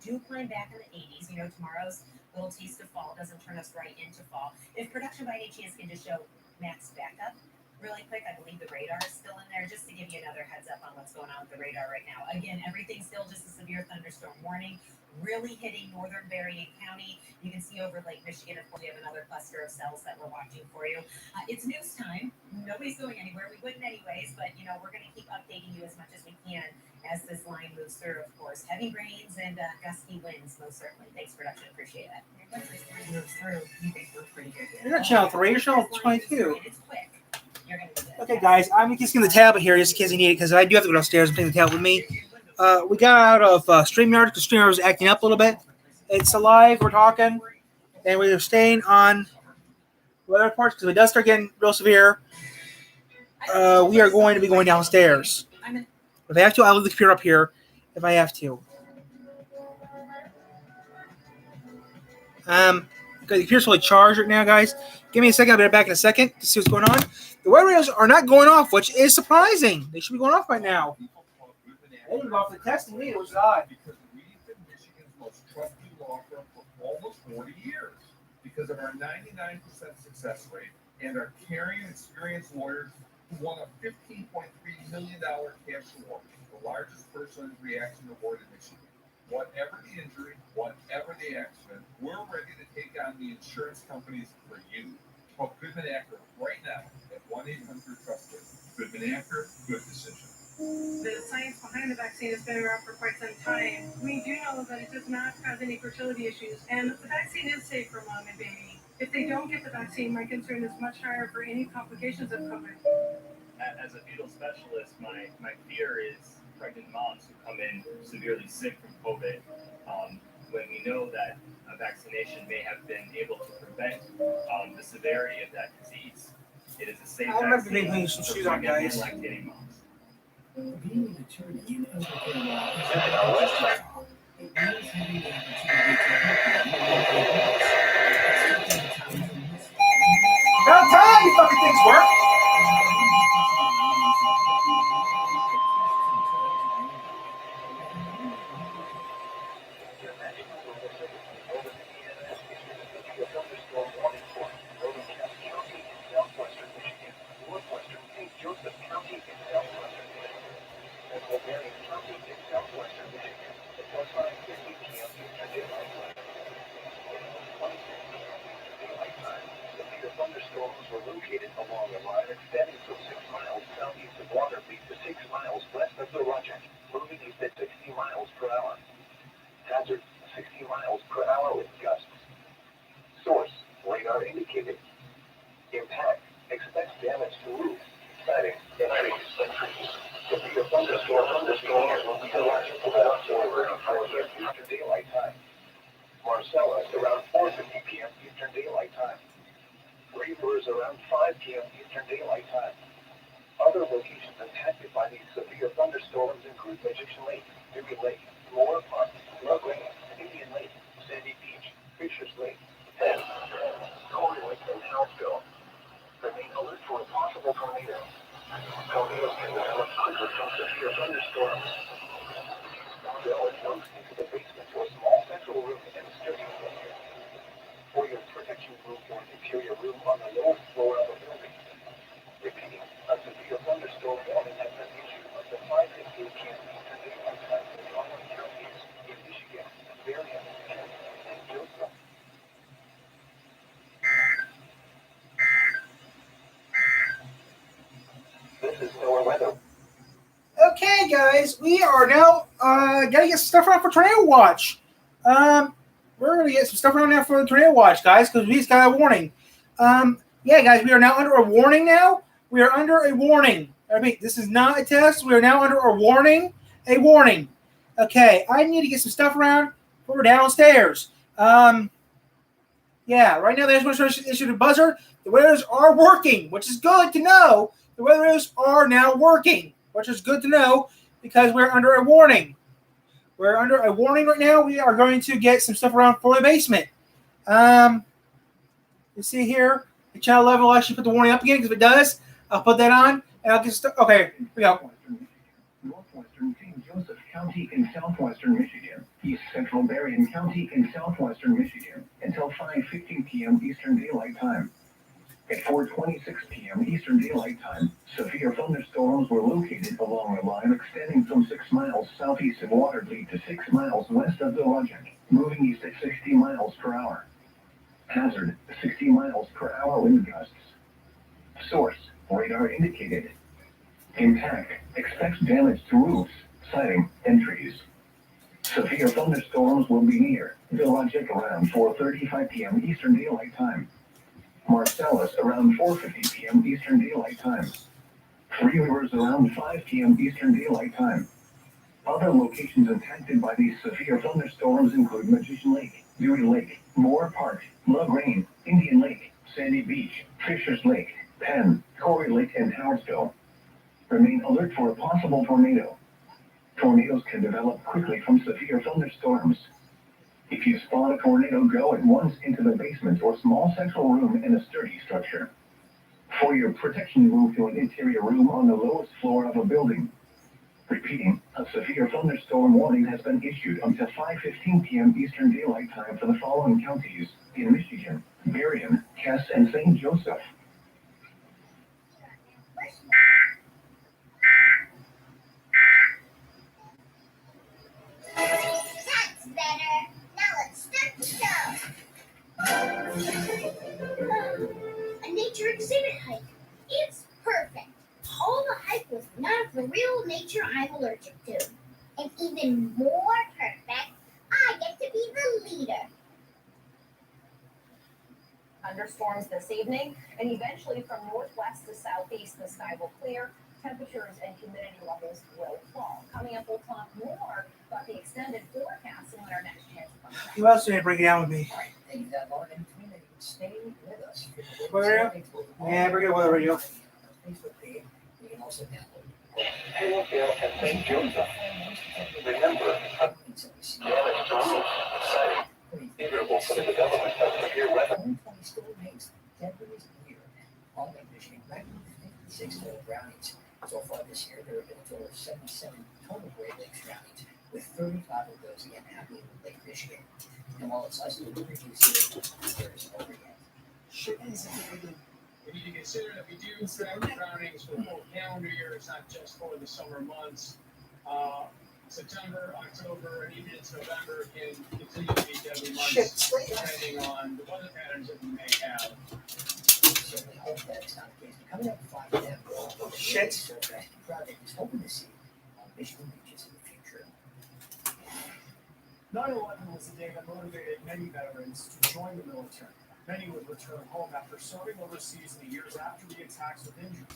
do climb back in the 80s, tomorrow's little taste of fall doesn't turn us right into fall. If production by any chance can just show max backup really quick, I believe the radar is still in there, just to give you another heads up on what's going on with the radar right now. Again, everything's still just a severe thunderstorm warning, really hitting northern Berrien County. You can see over Lake Michigan, of course, we have another cluster of cells that we're watching for you. It's news time. Nobody's going anywhere. We wouldn't anyways, but, we're going to keep updating you as much as we can as this line moves through, of course. Heavy rains and gusty winds, most certainly. Thanks, production. Appreciate that. Once this line moves through, you think we're pretty good. You're not channel 3, you're channel 22. It's quick. Okay, guys, I'm just getting the tablet here just in case you need it, because I do have to go downstairs and take the tablet with me. We got out of StreamYard because StreamYard was acting up a little bit. It's alive, we're talking, and we're staying on weather parts because if it does start getting real severe, we are going to be going downstairs. If I have to, I'll leave the computer up here if I have to. Okay, the computer's fully charged right now, guys. Give me a second. I'll be back in a second to see what's going on. The weather radios are not going off, which is surprising. They should be going off right now. They didn't go off the testing meter, which is odd. Because we've been Michigan's most trusted law firm for almost 40 years. Because of our 99% success rate and our caring and experienced lawyers who won a $15.3 million cash award, the largest personal reaction award in Michigan. Whatever the injury, whatever the accident, we're ready to take on the insurance companies for you. Call Goodman Acker right now at 1-800-TRUSTED. Goodman Acker, good decision. The science behind the vaccine has been around for quite some time. We do know that it does not cause any fertility issues, and the vaccine is safe for mom and baby. If they don't get the vaccine, my concern is much higher for any complications of COVID. As a fetal specialist, my fear is pregnant moms who come in severely sick from COVID, when we know that a vaccination may have been able to prevent the severity of that disease. It is a safe vaccine for pregnant and lactating moms. Being a attorney in Oklahoma is it means having the opportunity to help you. About time you fucking things work. Thunderstorms were located along a line extending from 6 miles southeast of Waterbeach to 6 miles west of the Rogers, moving east at 60 miles per hour. Hazard, 60 miles per hour with gusts. Source, radar indicated. Impact, expect damage to roof, siding, and trees. Severe thunderstorms will be watching about 4:04 Eastern Daylight Time. Marcellus around 4:50 p.m. Eastern Daylight Time. Reavers around 5 p.m. Eastern Daylight Time. Other locations impacted by these severe thunderstorms include Magician Lake, Dewey Lake, Moore Park, Lug Lake, Indian Lake, Sandy Beach, Fisher's Lake, and Corey Lake and Houseville. Remain alert for a possible tornado. Tornadoes can develop quickly from severe thunderstorms. They'll enclose into the basement or small central room and studio. For your protection room or interior room on the lowest floor of a building. Repeating, a severe thunderstorm warning has been issued up to 5:15 p.m. Eastern Daylight Time in the following counties in Michigan, Berrien, Kent, and Joseph. This is Tue L Weather. Okay, guys, we are now gotta get stuff around for Tornado Watch. We're gonna get some stuff around now for the Tornado Watch, guys, because we just got a warning. Yeah, guys, we are now under a warning now. We are under a warning. I mean, this is not a test. We are now under a warning. A warning. Okay, I need to get some stuff around for downstairs. Yeah, right now there's one issued a buzzer. The weathers are working, which is good to know. The weathers are now working, which is good to know because we're under a warning. We're under a warning right now. We are going to get some stuff around for the basement. You see here, the channel level will actually put the warning up again because if it does, I'll put that on and I'll get stuff. Okay, here we go. Northwestern King Joseph County in southwestern Michigan, East Central Berrien County in southwestern Michigan, until 5:15 p.m. Eastern Daylight Time. At 4:26 p.m. Eastern Daylight Time, severe thunderstorms were located along a line extending from 6 miles southeast of Waterloo to 6 miles west of the Logic, moving east at 60 miles per hour. Hazard, 60 miles per hour wind gusts. Source, radar indicated. Impact, expects damage to roofs, siding, and trees. Severe thunderstorms will be near the Logic around 4:35 p.m. Eastern Daylight Time. Marcellus around 4:50 p.m. Eastern Daylight Time. Three Rivers around 5 p.m. Eastern Daylight Time. Other locations impacted by these severe thunderstorms include Magician Lake, Dewey Lake, Moore Park, LaGrange, Indian Lake, Sandy Beach, Fisher's Lake, Penn, Corey Lake, and Howardsville. Remain alert for a possible tornado. Tornadoes can develop quickly from severe thunderstorms. If you spot a tornado, go at once into the basement or small central room in a sturdy structure. For your protection, move to an interior room on the lowest floor of a building. Repeating, a severe thunderstorm warning has been issued until 5:15 p.m. Eastern Daylight Time for the following counties in Michigan: Berrien, Cass, and St. Joseph. That's better. Now let's start the show. A nature exhibit hike. It's perfect. All the hike was none of the real nature I'm allergic to. And even more perfect, I get to be the leader. Thunderstorms this evening, and eventually from northwest to southeast, the sky will clear. Temperatures and humidity levels will fall. Coming up, we'll talk more about the extended forecast and what our next chance of sunshine. Who else did break it down with me? All right, thank you, that Lauren. In between, you can stay with us. Weather? Yeah, bring it weather radio. Facebook page. You can also download. Philadelphia and St. Joseph. Remember, favorable for the development of severe weather. 120 still remains 10 degrees a year on Lake Michigan. Record 56 total drownings. So far this year, there have been a total of 77 total Great Lakes drownings, with 35 of those again happening in Lake Michigan. And while it's less than 2 degrees here, there is over yet. We need to consider that we do track drownings for the whole calendar year. It's not just for the summer months. September, October, and even into November can continue to be deadly months, depending on the weather patterns that we may have. We certainly hope that it's not the case. Coming up at 5 p.m., the Shit. Surf Rescue Project is hoping to see on Michigan beaches in the future. 9/11 was the day that motivated many veterans to join the military. Many would return home after serving overseas in the years after the attacks with injury.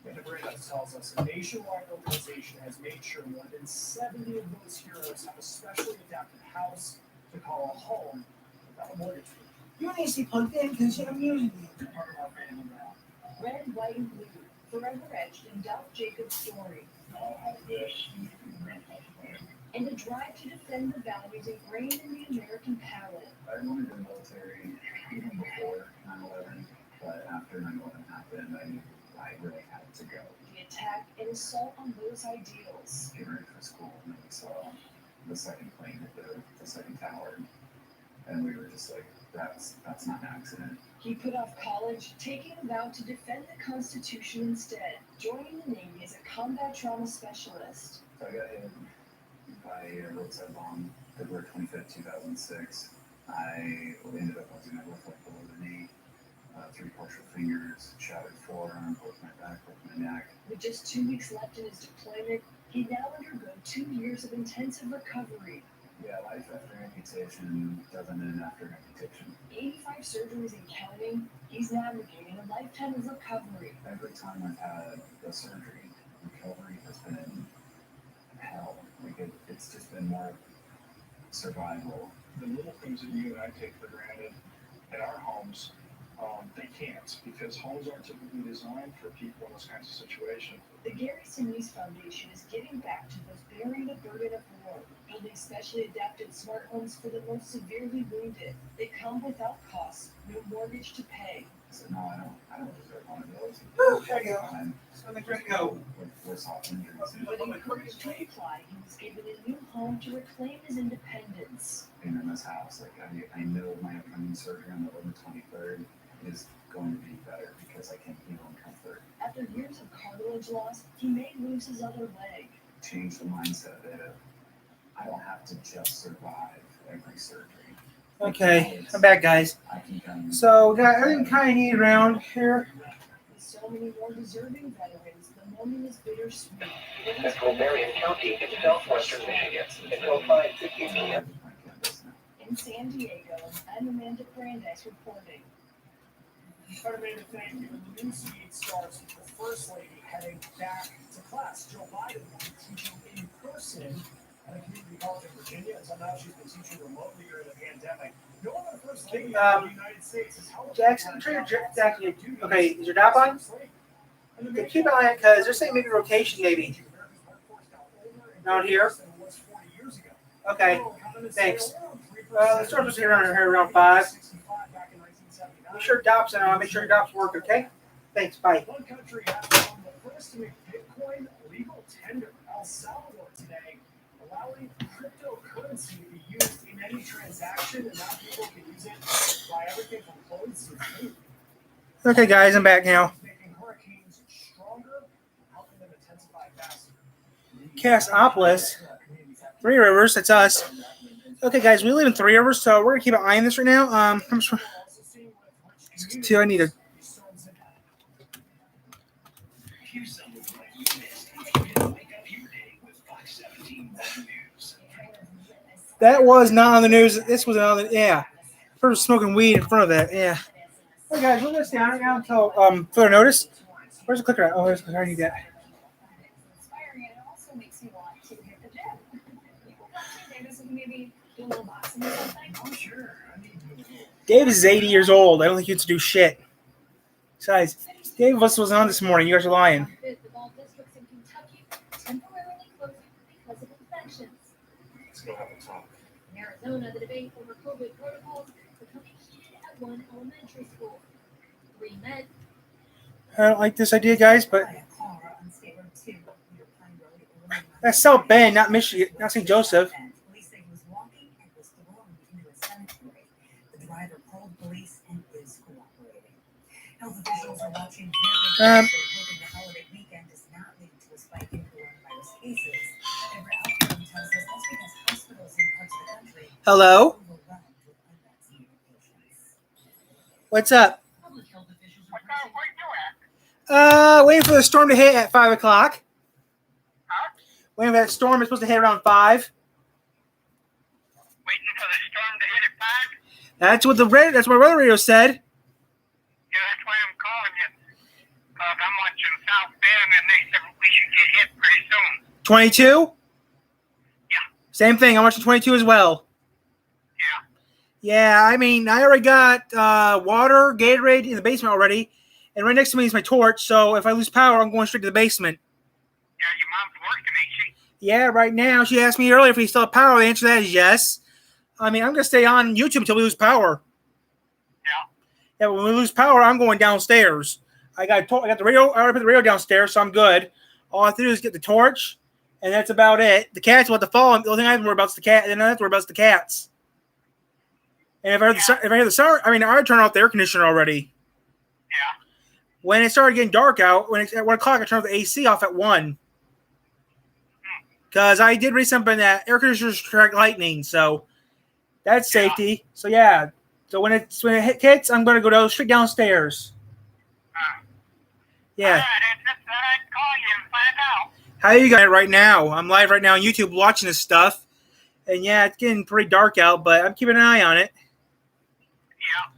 Indecent tells us a nationwide organization has made sure more than 70 of those heroes have a specially adapted house to call a home without a mortgage fee. You need to be plugged in because I'm using you. Part of our family now. Red, white, and blue, forever etched in Duff Jacobs' story. And a drive to defend the values ingrained in the American palate. I wanted the military even before 9/11, but after 9/11 happened, I knew I really had to go. The attack and assault on those ideals. Get ready for school, and then we saw the second plane hit the second tower, and we were just like, that's not an accident. He put off college, taking a vow to defend the Constitution instead, joining the Navy as a combat trauma specialist. So I got hit by a roadside bomb February 25th, 2006. I ended up losing my left leg below the knee, 3 partial fingers, shattered forearm, broke my back, broke my neck. With just 2 weeks left in his deployment, he'd now undergo 2 years of intensive recovery. Yeah, life after amputation doesn't end after amputation. 85 surgeries and counting, he's navigating a lifetime of recovery. Every time I've had a surgery, recovery has been hell. Like it's just been more survival. The little things that you and I take for granted in our homes, they can't, because homes aren't typically designed for people in those kinds of situations. The Gary Sinise Foundation is giving back to those bearing the burden of war, building specially adapted smart homes for the most severely wounded. They come without cost, no mortgage to pay. So no, I don't deserve one of those. There you go. I'm So let me go. with soft injuries. But encouraged to apply, he was given a new home to reclaim his independence. Being in this house, like I know my upcoming surgery on November 23rd is going to be better because I can heal in comfort. After years of cartilage loss, he may lose his other leg. Change the mindset that I don't have to just survive every surgery. Okay, I'm back, guys. I can come. So we got everything kind of neat around here. With so many more deserving veterans, the moment is bittersweet. Central Marion County in southwestern Michigan until 5:50 p.m. In San Diego, I'm Amanda Brandeis reporting. Amanda, thank you. The news feed starts with the First Lady heading back to class. Joe Biden will be teaching in person at a community college in Virginia. Until now, she's been teaching remotely during the pandemic. No other First Lady of the United States has held Jackson, Jackson. Okay, is your dap on? Okay, keep an eye on it because they're saying maybe rotation, maybe. Down here? Okay, thanks. The storm was here around 5. Make sure DOP's on. Make sure DOP's work, okay? Thanks, bye. One country has become the first to make Bitcoin legal tender. El Salvador today, allowing cryptocurrency to be used in any transaction, and now people can use it to buy everything from clothes to food. Okay, guys, I'm back now. Making hurricanes stronger, helping them intensify faster. Cassopolis. Three Rivers, that's us. Okay, guys, we live in Three Rivers, so we're gonna keep an eye on this right now. I'm just, I need to. That was not on the news. This was on the, yeah. First smoking weed in front of that, yeah. Okay, guys, we're gonna stay on right now until further notice. Where's the clicker at? Oh, there's the clicker. I need that. Dave is 80 years old. I don't think he gets to do shit. Besides, Dave wasn't on this morning. You guys are lying. The ball districts in Kentucky temporarily closed because of infections. Let's go have a talk. In Arizona, the debate over COVID protocols becoming heated at one elementary school. 3 men. I don't like this idea, guys, but that's South Bend, not Michigan, not St. Joseph. Police say he was walking and was thrown into a cemetery. The driver called police and is cooperating. Health officials are watching very closely, hoping the holiday weekend does not lead to a spike in coronavirus cases. Deborah Outcome tells us that's because hospitals in parts of the country Hello? are overwhelmed with unvaccinated patients. What's up? Public health officials are Waiting for the storm to hit at 5 o'clock. Waiting for that storm. It's supposed to hit around 5. Waiting for the storm to hit at 5? That's what my weather radio said. Yeah, that's why I'm calling you. Because I'm watching South Bend, and they said we should get hit pretty soon. 22? Yeah. Same thing. I'm watching 22 as well. Yeah. Yeah, I mean, I already got water, Gatorade in the basement already. And right next to me is my torch. So if I lose power, I'm going straight to the basement. Yeah, your mom's working, ain't she? Yeah, right now. She asked me earlier if we still have power. The answer to that is yes. I mean, I'm going to stay on YouTube until we lose power. Yeah. Yeah, when we lose power, I'm going downstairs. I got the radio. I already put the radio downstairs, so I'm good. All I have to do is get the torch, and that's about it. The cat's about to fall. The only thing I have to worry about is the cat, and then I have to worry about the cats. And if I hear the siren, I mean, I already turned off the air conditioner already. Yeah. When it started getting dark out, at 1 o'clock, I turned the AC off at 1. Because I did read something that air conditioners track lightning, so that's safety. So yeah. So when it hits, I'm going to go straight downstairs. Yeah. All right, I'd call you and find out. How are you guys right now? I'm live right now on YouTube watching this stuff. And yeah, it's getting pretty dark out, but I'm keeping an eye on it. Yeah.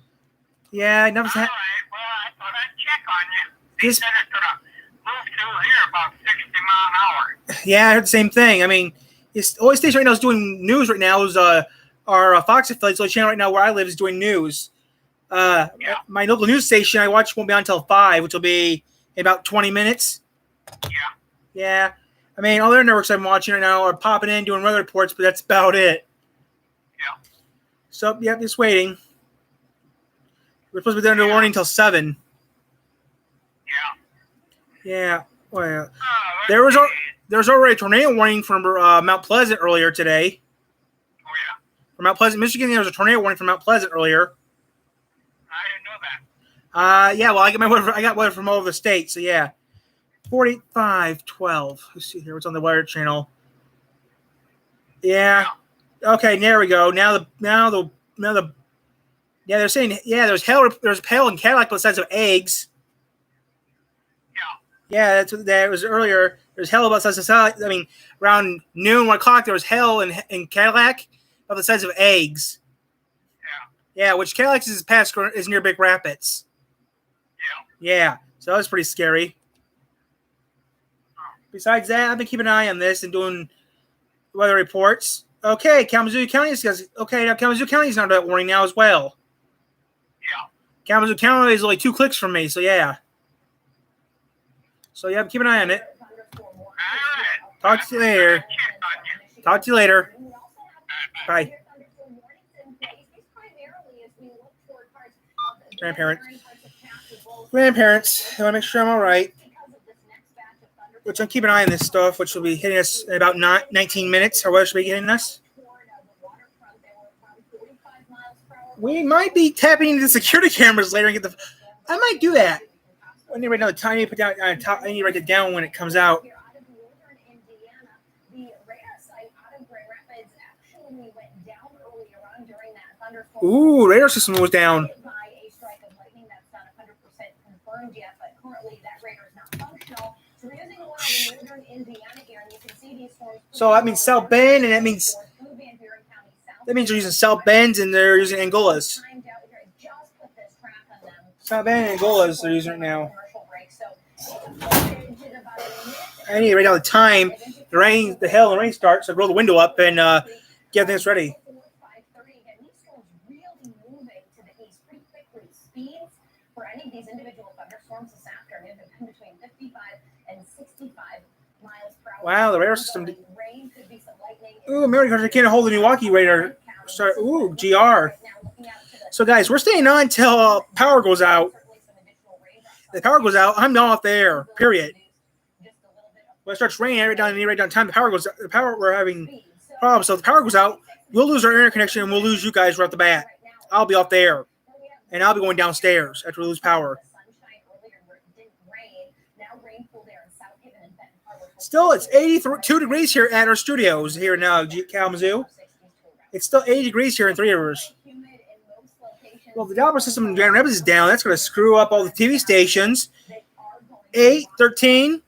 Yeah, nothing's All right, well, I thought I'd check on you. They said it's going to move through here about 60 mile an hour. Yeah, I heard the same thing. I mean, the only station right now is doing news right now is our Fox affiliate. So the channel right now where I live is doing news. My local news station I watch won't be on until 5, which will be in about 20 minutes. Yeah. Yeah. I mean, all the other networks I'm watching right now are popping in, doing weather reports, but that's about it. Yeah. So, yeah, just waiting. We're supposed to be under warning until 7. Yeah. Yeah. Well, Oh, there was okay. already a tornado warning from Mount Pleasant earlier today. Oh, yeah? From Mount Pleasant, Michigan, there was a tornado warning from Mount Pleasant earlier. I didn't know that. Yeah. Well, I got weather from all over the state. So yeah. 4512. Let's see here. What's on the weather channel? Yeah. Okay. There we go. Now the yeah, they're saying there's hail in Cadillac the size of eggs. Yeah, that's what that was earlier. There's hail about the size of, I mean, around noon, 1 o'clock, there was hail in Cadillac of the size of eggs. Yeah, which Cadillac is near Big Rapids. Yeah, so that was pretty scary. Besides that, I've been keeping an eye on this and doing weather reports. Okay, Kalamazoo County now Kalamazoo County is under that warning now as well. Kalamazoo County is only 2 clicks from me, so yeah. So yeah, keep an eye on it. Talk to you later. Talk to you later. Bye. Grandparents. I want to make sure I'm all right. Which I'm keeping an eye on this stuff, which will be hitting us in about 19 minutes. Or what should be hitting us? We might be tapping into the security cameras later and get the. I might do that. I need to write down the time. I need to write it down when it comes out. Ooh, radar system was down. So that means South Bend, and that means they're using South Bends and they're using Angolas. South Bend and Angolas they're using it now. I need to write down the time, the hail and rain starts, so I roll the window up and get things ready. For any of these individual thunderstorms this afternoon have been between 55 and 65 miles per hour. Wow, the radar system. Ooh, America can't hold the Milwaukee radar. Sorry. Ooh, GR. So, guys, we're staying on until power goes out. If the power goes out, I'm not off the air, period. When it starts raining, I need to write down time. The power goes out. We're having problems. So if the power goes out, we'll lose our internet connection and we'll lose you guys right off the bat. I'll be off the air. And I'll be going downstairs after we lose power. Still, it's 82 degrees here at our studios here now, Kalamazoo. It's still 80 degrees here in Three Rivers. Well, the Doppler system in Grand Rapids is down. That's going to screw up all the TV stations. 8, 13,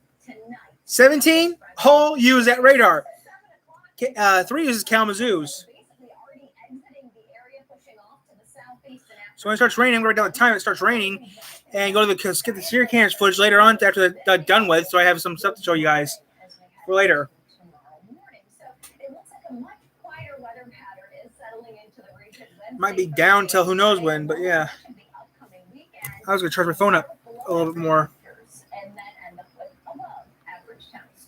17, all use that radar. 3 uses Kalamazoo's. So when it starts raining, I'm going to write down the time it starts raining and go to get the security cameras footage later on after they're done with, so I have some stuff to show you guys for later. Might be down till who knows when, but yeah. I was going to charge my phone up a little bit more.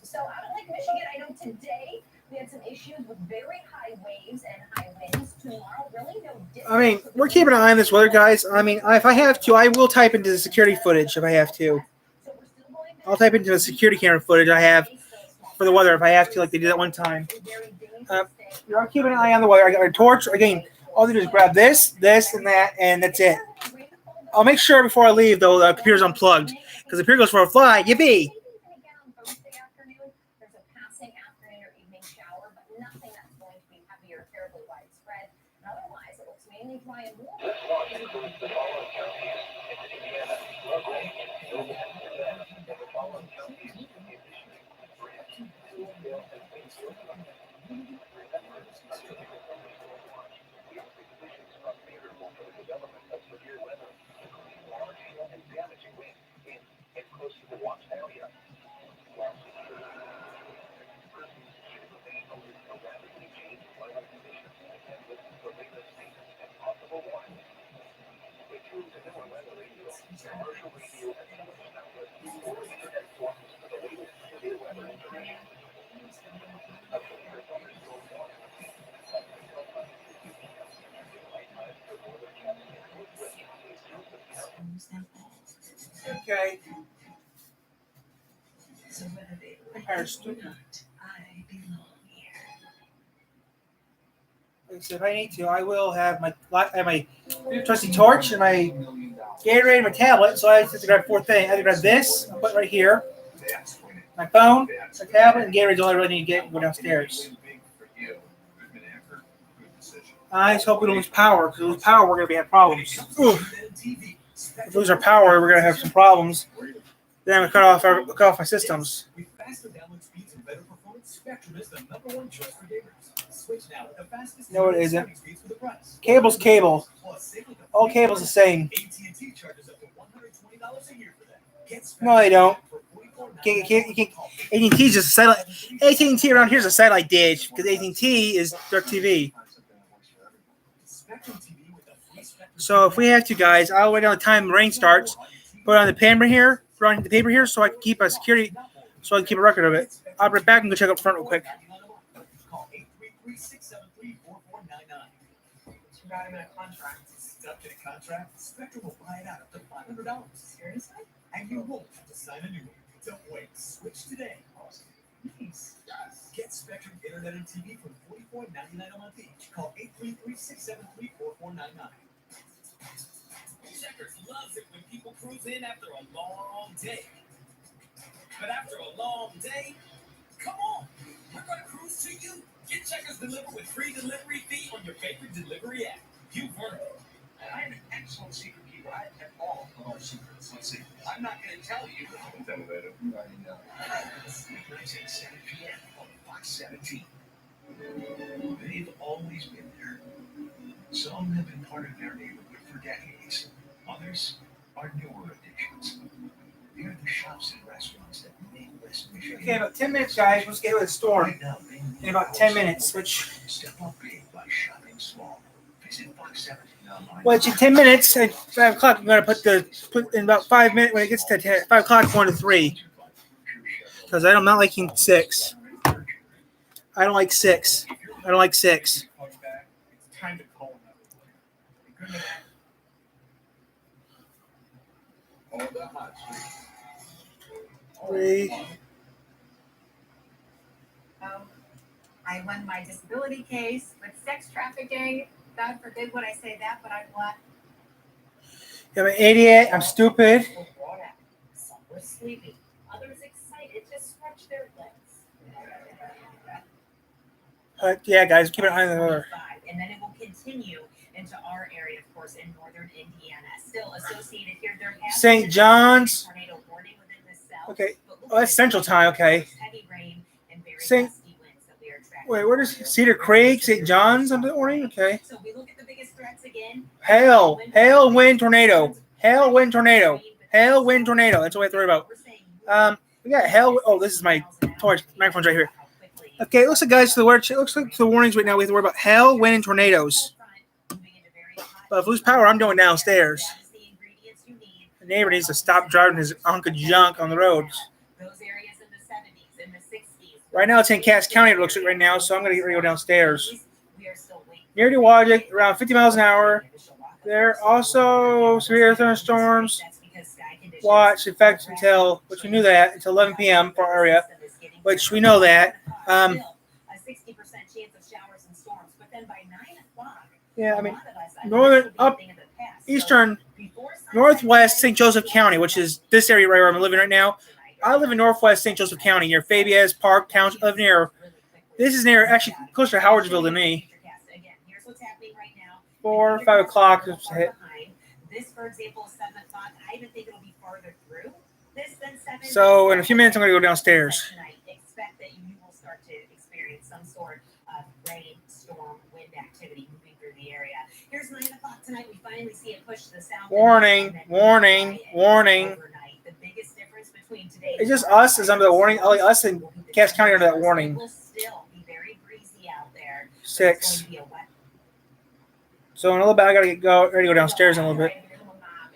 So out of Lake Michigan, I know today we had some issues with very high waves and high winds. Tomorrow, really no difference. I mean, we're keeping an eye on this weather, guys. I mean, if I have to, I will type into the security footage if I have to. I'll type into the security camera footage I have for the weather if I have to, like they did that one time. I'm keeping an eye on the weather. I got a torch. Again, all I do is grab this, and that, and that's it. I'll make sure before I leave, though, the computer's unplugged. Because if the computer goes for a fly, yippee! Okay. So whether they like Empire it or stupid. not, I belong here. So if I need to, I will have my trusty torch and my Gatorade and my tablet. So I have to grab 4 things. I have to grab this, I'll put it right here. My phone, my tablet, and Gatorade's all I really need to get and go downstairs. I just hope we don't lose power, because if we lose power, we're going to have problems. Oof. If we lose our power, we're going to have some problems. Then I'm going to cut off my systems. With faster download speeds and better performance, Spectrum is the #1 choice for gamers. Switch now with the fastest No, it isn't. speeds for the price. Cable's cable. All cable's the same. AT&T charges up to $120 a year for that. Get No, they don't. $44.99 AT&T's just a satellite. AT&T around here is a satellite dish because AT&T is DirecTV. Spectrum TV with the free Spectrum So if we have to, guys, I'll wait down the time the rain starts. Put on the paper here, so I can keep a security, so I can keep a record of it. I'll be right back and go check up front real quick. Call 833-673-4499. Too bad I'm in a contract. Stuck in a contract? Spectrum will buy it out up to $500. Seriously? And you won't have to sign a new one. Don't wait. Switch today. Nice. Get Spectrum Internet and TV for $44.99 a month each. Call 833-673-4499. Checkers loves it when people cruise in after a long day. But after a long day, come on, we're going to cruise to you. Get Checkers delivered with free delivery fee on your favorite delivery app. You've heard it. And I have an excellent secret keeper. I have all of our secrets. Let's see. I'm not going to tell you. Intimidated. Nights at 7 p.m. on Fox 17. They've always been there. Some have been part of their neighborhood for decades. Others are newer additions. They're the shops and restaurants that make West Michigan. Okay, about 10 minutes, guys. Let's get with the storm. Right now, they In about 10 minutes, which... Step up big by shopping small. Visit Fox 17 online. Which in 10 minutes, at 5 o'clock, I'm going to put in about 5 minutes, when it gets to 5 o'clock, 1 to 3. Because I'm not liking 6. I don't like 6. I don't like 6. It's time to call them. On the hot street. 3. I won my disability case with sex trafficking. God forbid when I say that, but I'm what? I'm an idiot. I'm stupid. Some were sleepy. Others excited to stretch their legs. Yeah, guys, keep an eye on the weather. And then it will continue into our area, of course, in northern Indiana. Still associated here, there has St. been a John's. tornado warning within this cell. Okay. But look Oh, that's at Central Time. Okay. heavy rain and very Saint- gusty winds that we are tracking. Wait, where does Cedar Creek, St. John's on the morning? Okay. So we look at the biggest threats again. Hail, wind, tornado. Hail, wind, tornado. Hail, wind, tornado. That's what we have to worry about. We got hail. Oh, this is my torch. Microphone's right here. Okay, it looks like, guys, it looks like the warnings right now. We have to worry about hail, wind, and tornadoes. But if we lose power, I'm going downstairs. The neighbor needs to stop driving his hunk of junk on the roads. Those areas in the 70s, in the 60s. Right now, it's in Cass County. It looks like right now, so I'm going to get ready to go downstairs. We are still waiting. Near to Wajik, around 50 miles an hour. There are also severe thunderstorms. Watch, in fact, until, which we knew that, until 11 p.m. for our area, which we know that. A 60% chance of showers and storms, but then by 9 o'clock, Yeah, I mean, northern, up, eastern, northwest St. Joseph County, which is this area right where I'm living right now. I live in northwest St. Joseph County, near Fabiez Park Township. I live near, this is near, actually closer to Howardsville than me. 4 or 5 o'clock is hit. This, for example, is 7 o'clock. I even think it'll be farther through this than 7. So in a few minutes, I'm going to go downstairs. Tonight, expect that you will start to experience some sort of rain, storm, wind activity moving through the area. Here's 9 o'clock tonight. We finally see it push to the south. Warning, warning, warning. The biggest difference between today. It's just us as under the warning. Only us and Cass County under that warning. It will still be very breezy out there. 6. It's going to be a wet. So in a little bit, I got to go ready to go downstairs in a little bit.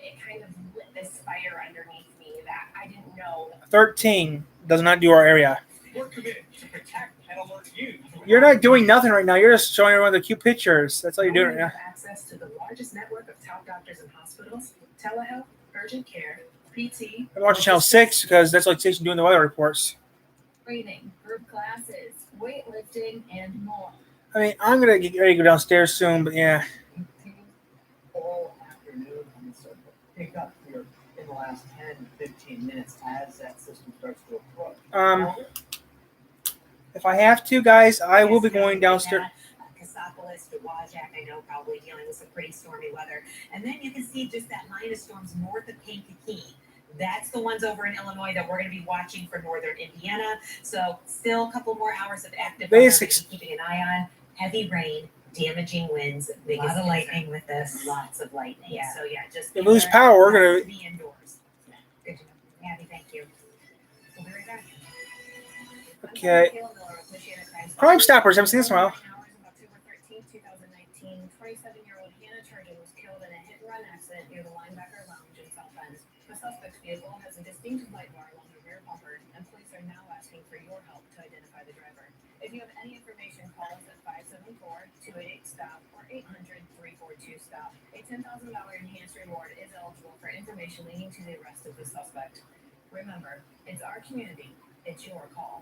It kind of lit this fire underneath me that I didn't know. 13 does not do our area. We're committed to protect and alert you. You're not doing nothing right now. You're just showing everyone the cute pictures. That's all you're doing right now. Access to the largest network of top doctors and hospitals, telehealth, urgent care, PT. I'm watching Channel 6 because that's like station doing the weather reports. Training, group classes, weightlifting, and more. I mean, I'm going to get ready to go downstairs soon, but yeah. All afternoon and start to pick up here in the last 10-15 minutes as that system starts to approach. If I have to, guys, I will be going downstairs. Cassopolis to Wajak, I know, probably dealing with some pretty stormy weather. And then you can see just that line of storms north of Kankakee. That's the ones over in Illinois that we're going to be watching for northern Indiana. So still a couple more hours of active weather to be keeping an eye on. Heavy rain, damaging winds, a lot of lightning with this. Lots of lightning. Yeah. So yeah, just If we lose power, we're going to be indoors. Yeah. Good to know. Abby, thank you. We'll be right back. Okay. Crime Stoppers, haven't seen this in a while. October 13, 2019, 27-year-old Hannah Turgeon was killed in a hit-and-run accident near the Linebacker Lounge in South Bend. The suspect's vehicle has a distinct light bar along the rear bumper, and police are now asking for your help to identify the driver. If you have any information, call us at 574-288-STOP or 800-342-STOP. A $10,000 enhanced reward is eligible for information leading to the arrest of the suspect. Remember, it's our community. It's your call.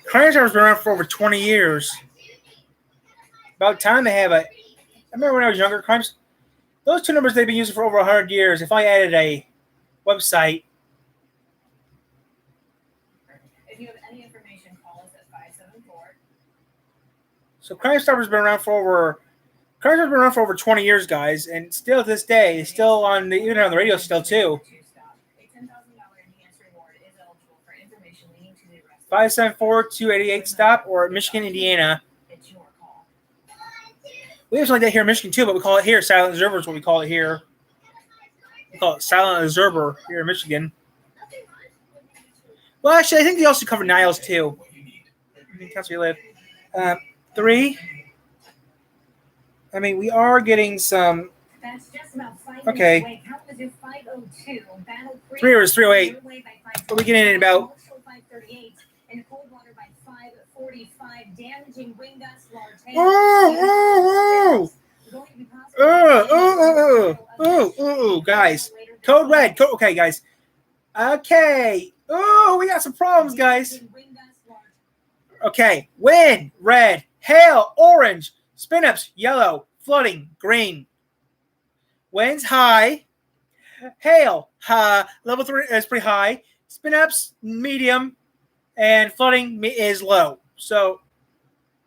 Crime Stoppers been around for over 20 years. About time they have a. I remember when I was younger, crimes. Those two numbers they've been using for over 100 years. If I added a website. If you have any information, call us at 574. So Crime Stoppers been around for over. Crime Stoppers been around for over 20 years, guys, and still to this day, still on the even on the radio still too. 574-288-STOP or Michigan, Indiana. We have something like that here in Michigan too, but we call it here Silent Observer is what we call it here. We call it Silent Observer here in Michigan. Well, actually, I think they also cover Niles too. I think that's where you live. 3. I mean, we are getting some. That's just about 5 okay. Away. Kalamazoo 502, Battle 3 or 308. We'll be getting in about. 538 and Coldwater by 545, damaging wind gusts while guys. Code red. Okay, guys. Okay. Oh, we got some problems, guys. Okay. Wind, red. Hail, orange. Spin-ups, yellow. Flooding, green. Winds, high. Hail, level 3 is pretty high. Spin-ups, medium. And flooding is low. So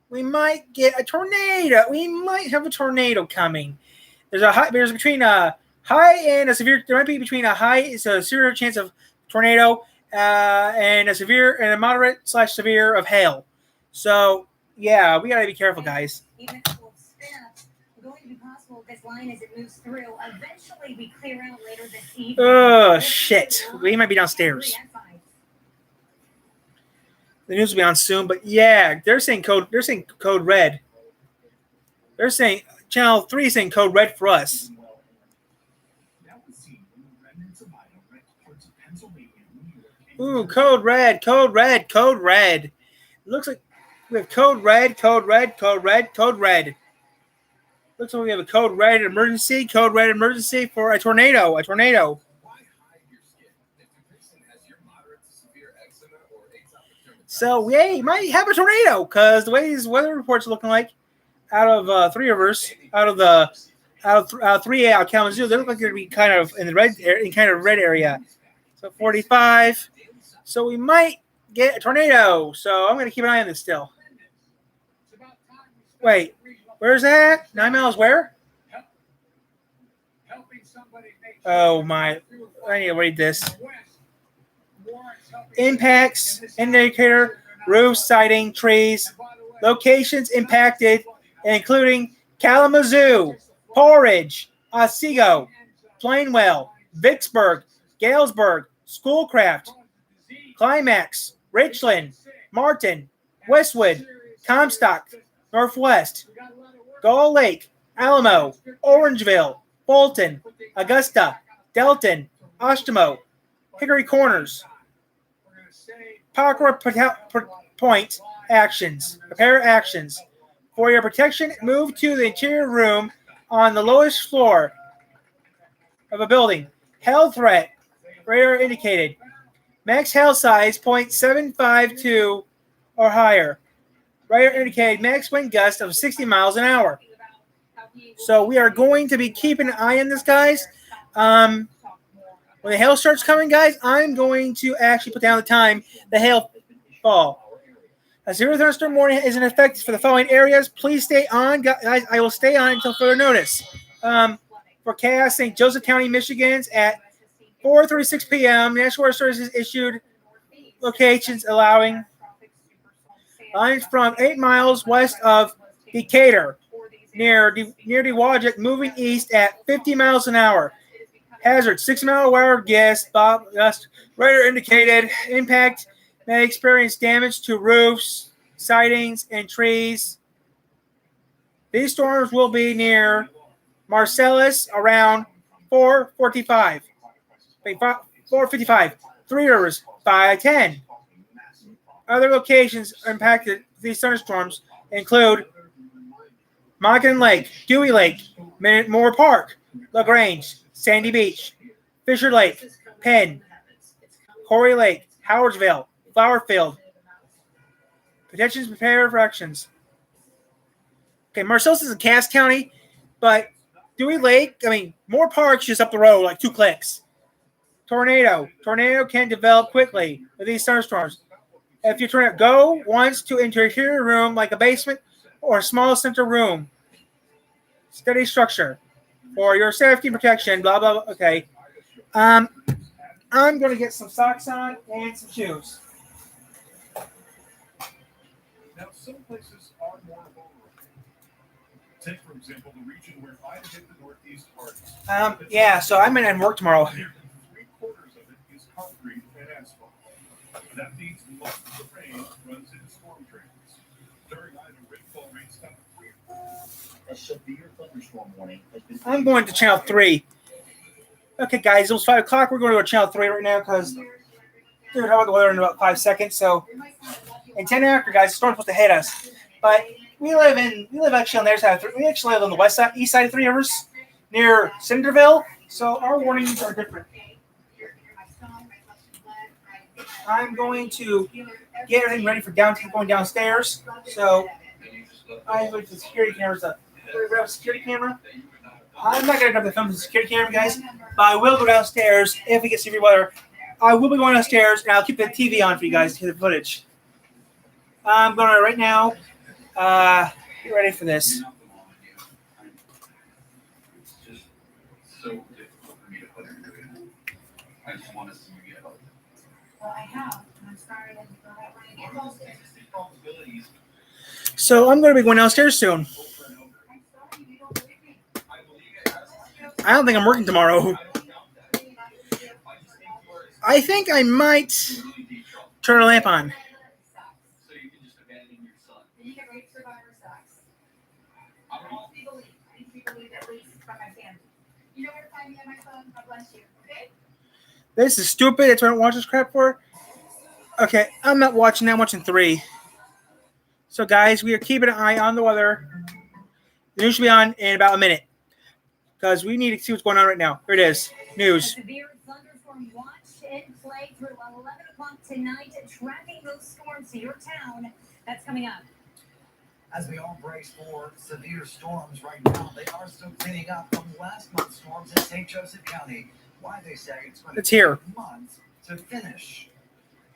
we might get a tornado. We might have a tornado coming. There's between a high and a severe. There might be between a high, so a severe chance of tornado, and a severe and a moderate / severe of hail. So yeah, we gotta be careful, guys. Even if it will spin up, going to be possible if this line as it moves through. Eventually, we clear out later this evening. Oh shit! We might be downstairs. The news will be on soon, but yeah, they're saying code red. They're saying Channel 3 is saying code red for us. Ooh, code red. It looks like we have code red. Looks like we have a code red emergency for a tornado. So we might have a tornado because the way these weather reports are looking like, out of 3 rivers, out of 3 out of Kalamazoo, they look like they're going to be kind of in the red area. So 45. So we might get a tornado. So I'm going to keep an eye on this still. Wait, where's that? 9 miles where? Oh my! I need to read this. Impacts, indicator, roofs, siding, trees, locations impacted, including Kalamazoo, Porridge, Otsego, Plainwell, Vicksburg, Galesburg, Schoolcraft, Climax, Richland, Martin, Westwood, Comstock, Northwest, Gull Lake, Alamo, Orangeville, Bolton, Augusta, Delton, Ostemo, Hickory Corners. Parker Point actions. Prepare actions. For your protection, move to the interior room on the lowest floor. of a building. Hail threat. Radar indicated. Max hail size 0.752 or higher. Radar indicated max wind gust of 60 miles an hour. So we are going to be keeping an eye on this, guys. When the hail starts coming, guys, I'm going to actually put down the time the hail fall. A severe thunderstorm warning is in effect for the following areas. Please stay on, guys. I will stay on until further notice. For Chaos, St. Joseph County, Michigan's at 4:36 p.m. National Weather Services issued locations allowing lines from 8 miles west of Decatur near Dewagic moving east at 50 miles an hour. Hazard 6-mile-an-hour gust. Radar indicated impact may experience damage to roofs, sidings, and trees. These storms will be near Marcellus around 4:45. 4:55. Three Rivers by 10. Other locations impacted these thunderstorms include Mogden Lake, Dewey Lake, Moore Park, LaGrange, Sandy Beach, Fisher Lake, Penn, Corey Lake, Howardsville, Flowerfield. Protections, prepare for actions. Okay, Marcellus is in Cass County, but Dewey Lake, Moore Park's just up the road, like 2 clicks. Tornado. Tornado can develop quickly with these thunderstorms. If your tornado go once to interior room like a basement or a small center room. Steady structure. For your safety and protection, blah, blah, blah. Okay. I'm going to get some socks on and some shoes. Now, some places are more vulnerable. Take, for example, the region where I hit the northeast hardest. Yeah, so I'm going to work tomorrow. Nearly 3/4 of it is concrete and asphalt. That means most of the rain runs into storm drains. During either rainfall rates come clear. A severe thunderstorm warning has been. I'm going to channel 3. Okay, guys, it was 5 o'clock. We're going to go to channel 3 right now because how about the weather in about 5 seconds? So, in 10 after, guys, the storm's supposed to hit us. But we live actually on their side. We actually live on the east side of Three Rivers, near Cinderville. So our warnings are different. I'm going to get everything ready for going downstairs. So I'm going to the security cameras up. We have a security camera. I'm not going to grab the film with the security camera, guys, but I will go downstairs if we get severe weather. I will be going downstairs, and I'll keep the TV on for you guys to hear the footage. I'm going to right now get ready for this. It's just so difficult for me to put into it. I just want to see you get out. Well, I have. I'm sorry to go that way. So I'm going to be going downstairs soon. I don't think I'm working tomorrow. I think I might turn a lamp on. So you can just abandon your son. You get raped for virus sex. I don't need to believe at least by my family. You know where to find me and my son. God bless you. Okay? This is stupid. That's what I don't watch this crap for. Okay, I'm not watching that. I'm watching 3. So, guys, we are keeping an eye on the weather. The news should be on in about a minute because we need to see what's going on right now. Here it is. News. A severe thunderstorm watch in play through 11 o'clock tonight, tracking those storms to your town. That's coming up. As we all brace for severe storms right now, they are still cleaning up from last month's storms in St. Joseph County. Why they say it's going to take months to finish.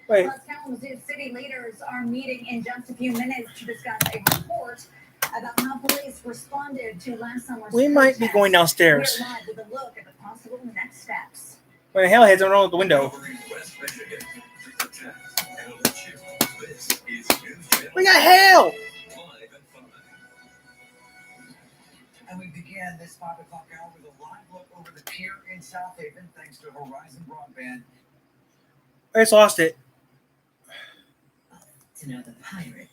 Wait. Plus, Kalamazoo city leaders are meeting in just a few minutes to discuss a report about how police responded to last summer's We might be going downstairs. We're live with a look at the possible next steps. When the hail hits, I'm rolling out the window. We got hail! And we began this 5 o'clock hour with a live look over the pier in South Haven thanks to Horizon Broadband. I just lost it. To know the pirate.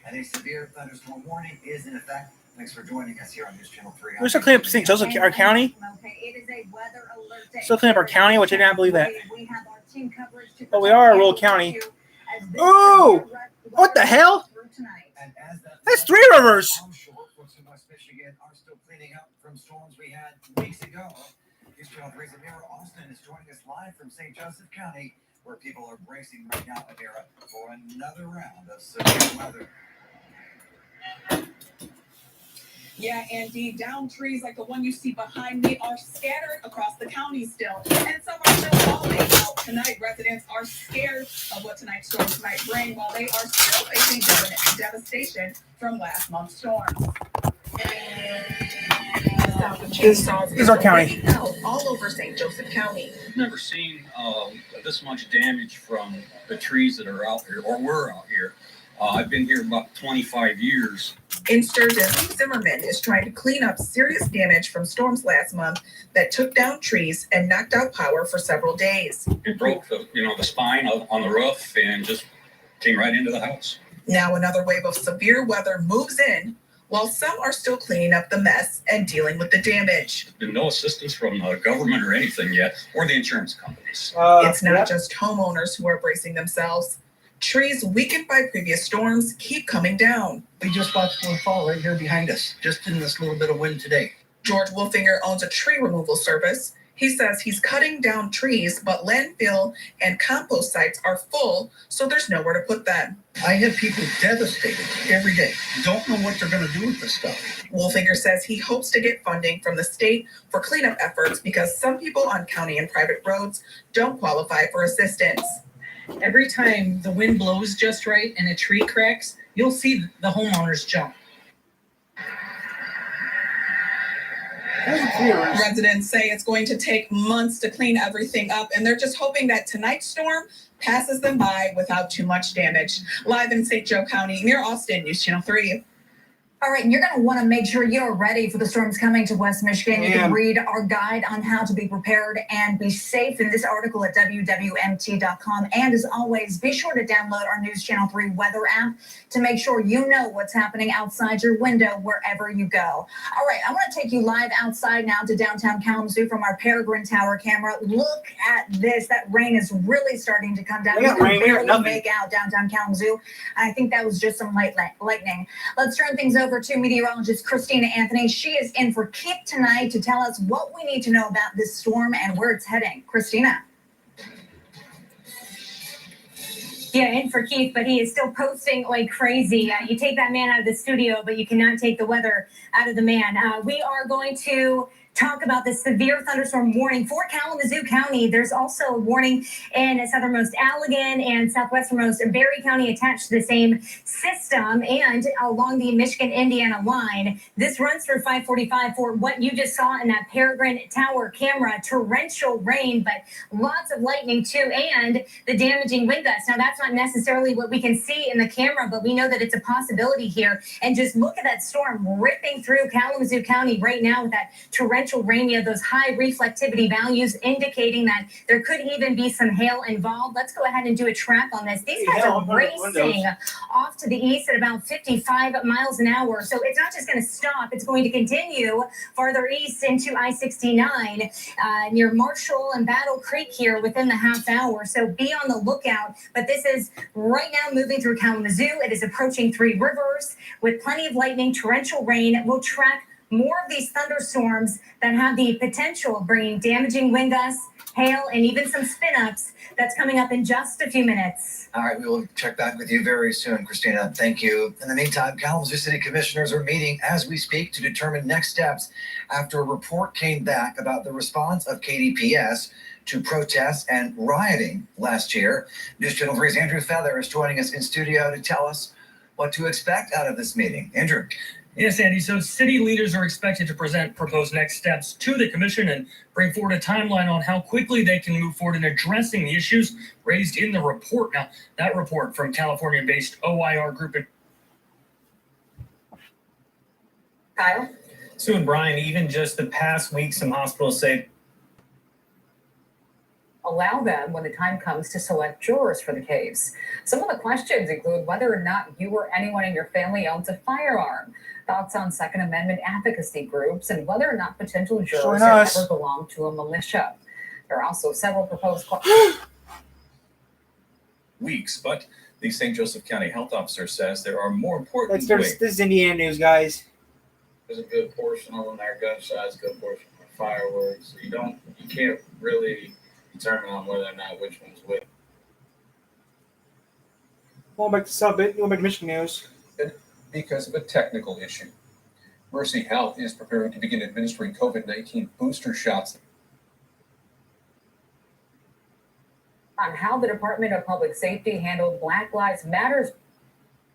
And a severe thunderstorm warning is in effect. Thanks for joining us here on News Channel 3. We're still cleaning up St. Joseph, our county. Okay, it is a weather alert day. Still cleaning up our county, which I did not believe that. We have our team coverage to But we are a rural county. Oh! What the hell? That's Three Rivers! West Michigan are still cleaning up from storms we had weeks ago. News Channel 3's Amira Austin is joining us live from St. Joseph County, where people are bracing right now, Amira, for another round of severe weather. Yeah, Andy, downed trees like the one you see behind me are scattered across the county still, and some are still falling out tonight. Residents are scared of what tonight's storms might bring, while they are still facing devastation from last month's storms. This is our county. All over St. Joseph County. I've never seen this much damage from the trees that are out here, or were out here. I've been here about 25 years. In Sturgis, Zimmerman is trying to clean up serious damage from storms last month that took down trees and knocked out power for several days. It broke the spine on the roof and just came right into the house. Now another wave of severe weather moves in, while some are still cleaning up the mess and dealing with the damage. There's been no assistance from the government or anything yet, or the insurance companies. It's not just homeowners who are bracing themselves. Trees weakened by previous storms keep coming down. We just watched one fall right here behind us, just in this little bit of wind today. George Wolfinger owns a tree removal service. He says he's cutting down trees, but landfill and compost sites are full, so there's nowhere to put them. I have people devastated every day. Don't know what they're going to do with this stuff. Wolfinger says he hopes to get funding from the state for cleanup efforts because some people on county and private roads don't qualify for assistance. Every time the wind blows just right and a tree cracks, you'll see the homeowners jump. Residents say it's going to take months to clean everything up, and they're just hoping that tonight's storm passes them by without too much damage. Live in St. Joe County, near Austin, News Channel 3. All right, you're going to want to make sure you're ready for the storms coming to West Michigan. You can read our guide on how to be prepared and be safe in this article at wwmt.com. And as always, be sure to download our News Channel 3 weather app to make sure you know what's happening outside your window wherever you go. All right, I want to take you live outside now to downtown Kalamazoo from our Peregrine Tower camera. Look at this. That rain is really starting to come down. You can barely make out downtown Kalamazoo. I think that was just some light lightning. Let's turn things over to meteorologist Christina Anthony. She is in for Keep tonight to tell us what we need to know about this storm and where it's heading. Christina. Yeah, in for Keith, but he is still posting like crazy. You take that man out of the studio, but you cannot take the weather out of the man. We are going to talk about the severe thunderstorm warning for Kalamazoo County. There's also a warning in southernmost Allegan and southwesternmost Berry County attached to the same system and along the Michigan-Indiana line. This runs through 545 for what you just saw in that Peregrine Tower camera. Torrential rain, but lots of lightning too, and the damaging wind gusts. Now, that's not necessarily what we can see in the camera, but we know that it's a possibility here. And just look at that storm ripping through Kalamazoo County right now with that torrential rain. We have those high reflectivity values indicating that there could even be some hail involved. Let's go ahead and do a track on this. These guys are racing off to the east at about 55 miles an hour. So it's not just going to stop. It's going to continue farther east into I-69 near Marshall and Battle Creek here within the half hour. So be on the lookout. But this is right now moving through Kalamazoo. It is approaching Three Rivers with plenty of lightning, torrential rain. We'll track more of these thunderstorms that have the potential of bringing damaging wind gusts, hail, and even some spin-ups. That's coming up in just a few minutes. All right, we will check back with you very soon, Christina. Thank you. In the meantime, Kalamazoo City Commissioners are meeting as we speak to determine next steps after a report came back about the response of KDPS to protests and rioting last year. News Channel 3's Andrew Feather is joining us in studio to tell us what to expect out of this meeting. Andrew. Yes, Andy. So city leaders are expected to present proposed next steps to the commission and bring forward a timeline on how quickly they can move forward in addressing the issues raised in the report. Now, that report from California-based OIR Group. Kyle? Sue and Brian, even just the past week, some hospitals say allow them when the time comes to select jurors for the case. Some of the questions include whether or not you or anyone in your family owns a firearm, thoughts on Second Amendment advocacy groups, and whether or not potential jurors have ever belonged to a militia. There are also several proposed weeks, but the St. Joseph County health officer says there are more important ways. This is Indiana news, guys. There's a good portion of them that are gunshots, good portion are fireworks. So you can't really determine on whether or not which one's which. Going back to Subbit, going back to Michigan news. Because of a technical issue. Mercy Health is preparing to begin administering COVID-19 booster shots. On how the Department of Public Safety handled Black Lives Matter.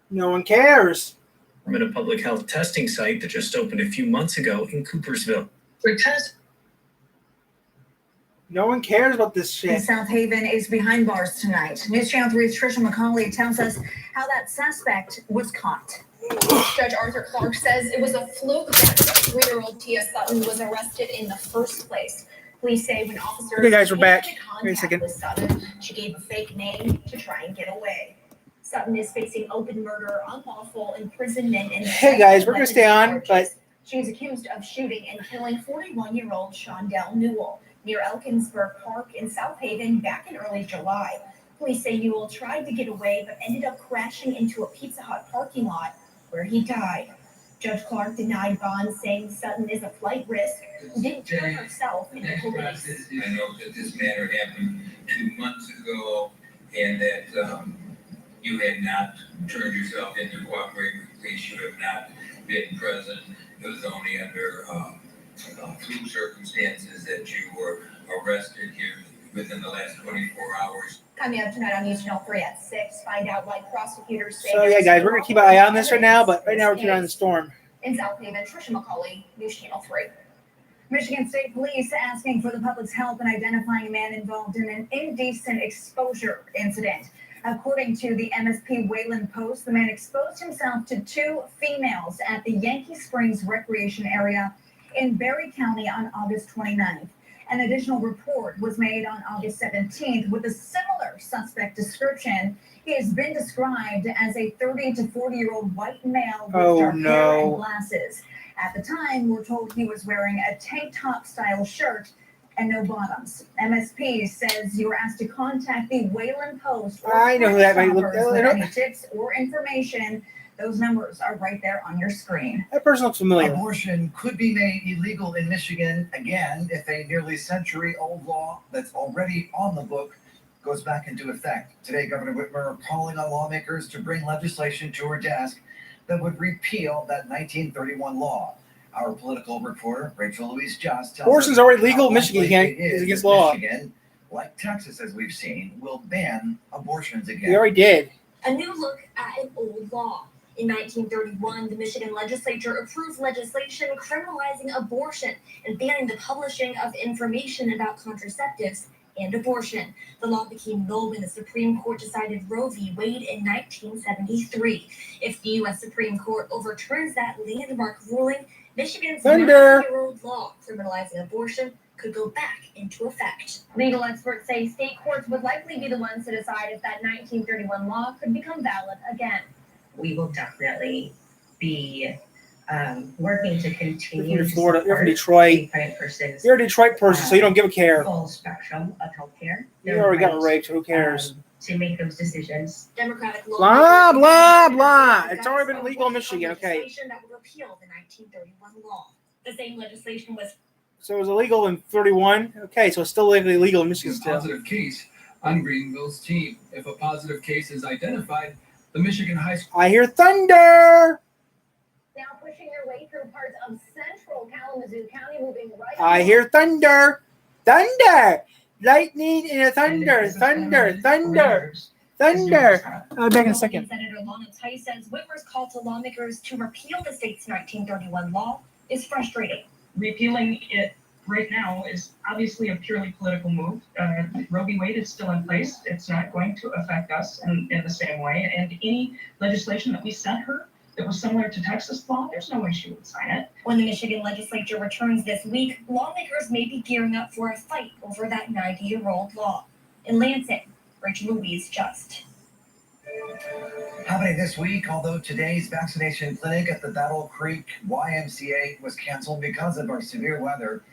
No one cares. From a public health testing site that just opened a few months ago in Coopersville. No one cares about this shit. South Haven is behind bars tonight. News Channel 3's Trisha McCauley tells us how that suspect was caught. Judge Arthur Clark says it was a fluke that 3-year-old Tia Sutton was arrested in the first place. Police say when officers Okay, guys, we're back. came into Wait a contact second. with Sutton, she gave a fake name to try and get away. Sutton is facing open murder, unlawful imprisonment, and Hey guys, we're gonna stay on, but she is accused of shooting and killing 41-year-old Shondell Newell near Elkinsburg Park in South Haven back in early July. Police say Newell tried to get away but ended up crashing into a Pizza Hut parking lot where he died. Judge Clark denied bond, saying Sutton is a flight risk who didn't turn herself into police. I know that this matter happened 2 months ago and that you had not turned yourself in to cooperate with police. You have not been present. It was only under flu circumstances that you were arrested here within the last 24 hours. Coming up tonight on News Channel 3 at 6, find out why prosecutors say. so yeah, guys, we're gonna keep an eye on this right now, but right now we're keeping an eye on the storm. In South Haven, Trisha McCauley, News Channel 3. Michigan State Police asking for the public's help in identifying a man involved in an indecent exposure incident. According to the MSP Wayland Post, the man exposed himself to 2 females at the Yankee Springs Recreation Area in Berry County on August 29th. An additional report was made on August 17th with a similar suspect description. He has been described as a 30 to 40-year-old white male with dark hair and glasses. At the time, we're told he was wearing a tank top style shirt and no bottoms. MSP says you were asked to contact the Wayland Post or I know who that might look with like. any tips or information. Those numbers are right there on your screen. That person looks familiar. Abortion could be made illegal in Michigan again if a nearly century-old law that's already on the book goes back into effect. Today, Governor Whitmer calling on lawmakers to bring legislation to her desk that would repeal that 1931 law. Our political reporter, Rachel Louise Just, tells Abortion's us already legal in how Michigan. likely It's it is against that law. Michigan, like Texas, as we've seen, will ban abortions again. We already did. A new look at an old law. In 1931, the Michigan legislature approved legislation criminalizing abortion and banning the publishing of information about contraceptives and abortion. The law became null when the Supreme Court decided Roe v. Wade in 1973. If the U.S. Supreme Court overturns that landmark ruling, Michigan's 90-year-old law criminalizing abortion could go back into effect. Legal experts say state courts would likely be the ones to decide if that 1931 law could become valid again. We will definitely be working to continue You're from to Florida. You're from support Detroit. different persons. You're a Detroit person, so you don't give a care. Full spectrum of healthcare. You already got raped. Who cares? To make those decisions. Democratic Blah blah blah. It's already been legal in Michigan. Okay. Legislation that would repeal the 1931 law. The same legislation was So it was illegal in 31. Okay, so it's still legally legal in Michigan A still. positive case on Greenville's team. If a positive case is identified, the Michigan High School. I hear thunder. Now pushing their way through parts of central Kalamazoo County, moving right. I hear thunder. Thunder. Lightning and a thunder. Thunder. Thunder. Thunder. I'll be back in a second. Senator Lana Tice says Whitmer's call to lawmakers to repeal the state's 1931 law is frustrating. Repealing it right now is obviously a purely political move. Roe v. Wade is still in place. It's not going to affect us in the same way. And any legislation that we sent her that was similar to Texas law, there's no way she would sign it. When the Michigan legislature returns this week, lawmakers may be gearing up for a fight over that 90-year-old law. In Lansing, Rachel Louise Just. Happening this week, although today's vaccination clinic at the Battle Creek YMCA was canceled because of our severe weather,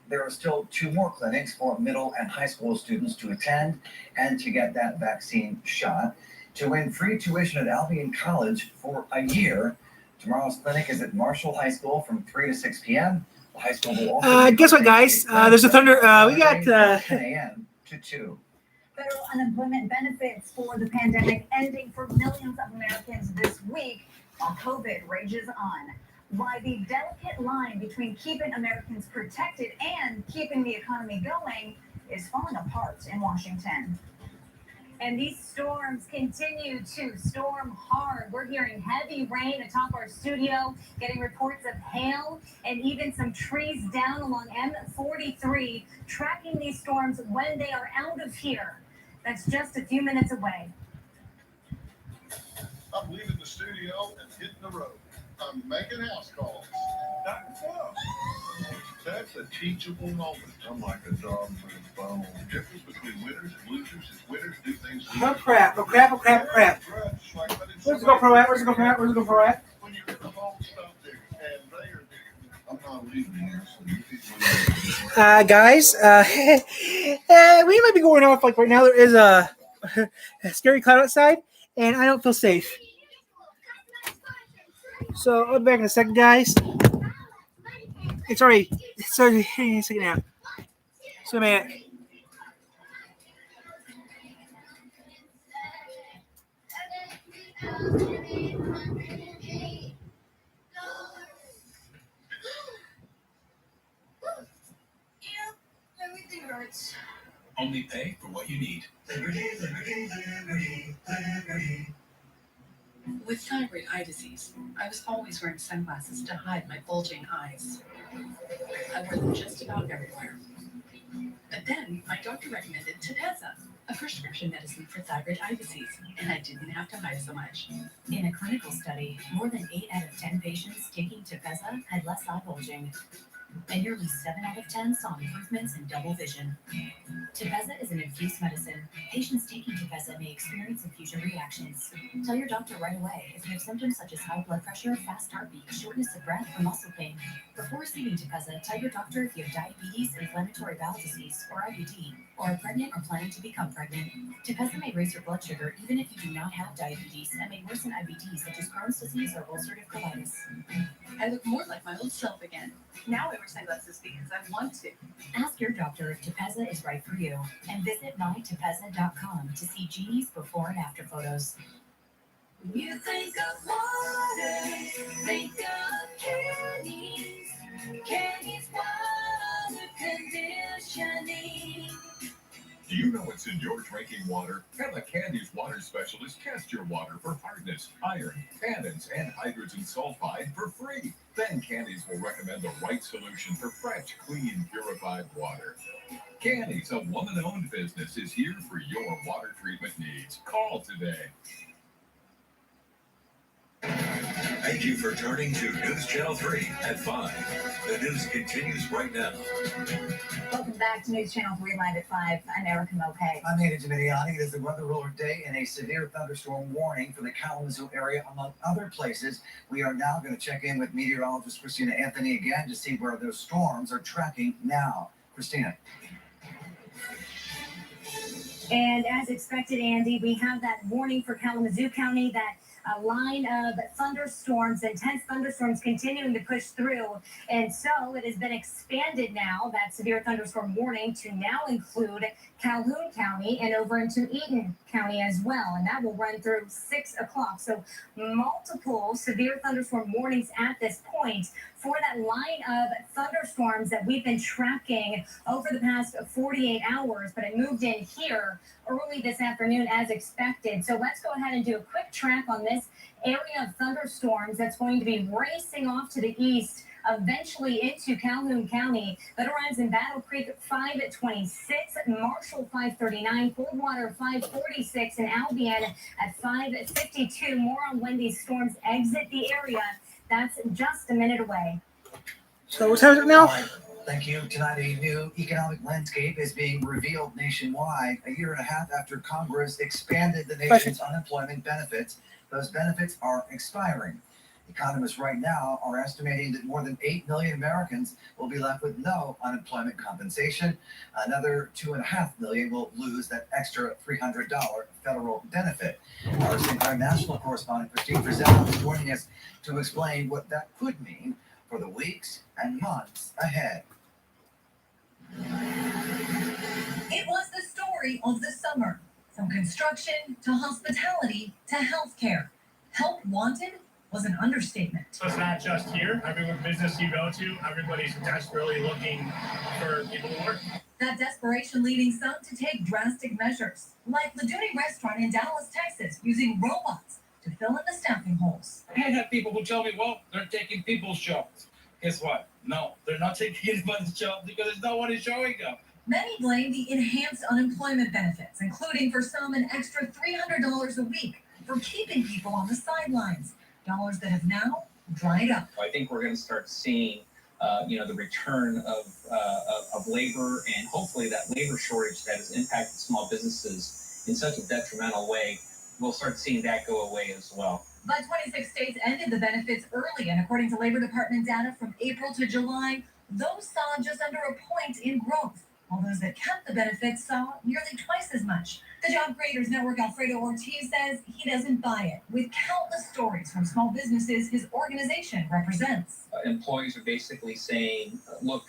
there are still 2 more clinics for middle and high school students to attend and to get that vaccine shot. To win free tuition at Albion College for a year, Tomorrow's clinic is at Marshall High School from 3 to 6 p.m. The high school will also Guess what, guys? There's a thunder. We got 10 a.m. to 2. Federal unemployment benefits for the pandemic ending for millions of Americans this week while COVID rages on. Why the delicate line between keeping Americans protected and keeping the economy going is falling apart in Washington. And these storms continue to storm hard. We're hearing heavy rain atop our studio, getting reports of hail and even some trees down along M43, tracking these storms when they are out of here. That's just a few minutes away. I'm leaving the studio and hitting the road. I'm making house calls. That's a teachable moment. I'm like a dog with a bone. The difference between winners and losers is winners do things. Oh crap! Oh crap! Oh crap! Crap! Where's the GoPro at? Where's the GoPro at? Where's the GoPro at? When you're in the home, stop there, and they are there. I'm not leaving here, so you people. Guys, we might be going off like right now. There is a scary cloud outside, and I don't feel safe. So I'll be back in a second, guys. It's already hitting a second now. So man. Everything hurts. Only pay for what you need. With thyroid eye disease, I was always wearing sunglasses to hide my bulging eyes. I wore them just about everywhere. But then my doctor recommended Tepezza, a prescription medicine for thyroid eye disease, and I didn't have to hide so much. In a clinical study, more than 8 out of 10 patients taking Tepezza had less eye bulging, and nearly 7 out of 10 saw improvements in double vision. Tepezza is an infused medicine. Patients taking Tepezza may experience infusion reactions. Tell your doctor right away if you have symptoms such as high blood pressure, fast heartbeat, shortness of breath, or muscle pain. Before receiving Tepezza, tell your doctor if you have diabetes, inflammatory bowel disease, or IBD, or are pregnant or planning to become pregnant. Tepezza may raise your blood sugar even if you do not have diabetes and may worsen IBD such as Crohn's disease or ulcerative colitis. I look more like my old self again. Now I wear sunglasses because I want to. Ask your doctor if Tepezza is right for you and visit mytepezza.com to see Jeannie's before and after photos. You think of water, think of candies. Candies water conditioning. Do you know what's in your drinking water? Have a Candy's water specialist test your water for hardness, iron, tannins, and hydrogen sulfide for free. Then Candy's will recommend the right solution for fresh, clean, purified water. Candy's, a woman-owned business, is here for your water treatment needs. Call today. Thank you for turning to News Channel 3 at 5. The news continues right now. Welcome back to News Channel 3 Live at 5. I'm Erica Mopay. I'm Andy Dominiani. It is the weather alert day and a severe thunderstorm warning for the Kalamazoo area, among other places. We are now going to check in with meteorologist Christina Anthony again to see where those storms are tracking now. Christina. And as expected, Andy, we have that warning for Kalamazoo County, that a line of thunderstorms, intense thunderstorms continuing to push through. And so it has been expanded now, that severe thunderstorm warning, to now include Calhoun County and over into Eaton County as well. And that will run through 6 o'clock. So multiple severe thunderstorm warnings at this point for that line of thunderstorms that we've been tracking over the past 48 hours. But it moved in here early this afternoon as expected. So let's go ahead and do a quick track on this area of thunderstorms that's going to be racing off to the east, eventually into Calhoun County. That arrives in Battle Creek at 5:26, Marshall 5:39, Coldwater 5:46, and Albion at 5:52. More on when these storms exit the area. That's just a minute away. So what's happening now? Thank you. Tonight, a new economic landscape is being revealed nationwide. A year and a half after Congress expanded the nation's unemployment benefits, those benefits are expiring. Economists right now are estimating that more than 8 million Americans will be left with no unemployment compensation. Another 2.5 million will lose that extra $300 federal benefit. Our St. Croix national correspondent Christine Frizzell is joining us to explain what that could mean for the weeks and months ahead. It was the story of the summer, from construction to hospitality to healthcare. Help wanted was an understatement. So it's not just here. Every business you go to, everybody's desperately looking for people to work. That desperation leading some to take drastic measures, like the Duty Restaurant in Dallas, Texas, using robots to fill in the staffing holes. I have people who tell me, well, they're taking people's jobs. Guess what? No, they're not taking anybody's job because there's no one is showing up. Many blame the enhanced unemployment benefits, including for some an extra $300 a week for keeping people on the sidelines, dollars that have now dried up. I think we're going to start seeing, the return of labor, and hopefully that labor shortage that has impacted small businesses in such a detrimental way, we'll start seeing that go away as well. But 26 states ended the benefits early, and according to Labor Department data from April to July, those saw just under a point in growth, while those that kept the benefits saw nearly twice as much. The Job Creators Network Alfredo Ortiz says he doesn't buy it, with countless stories from small businesses his organization represents. Employees are basically saying, look,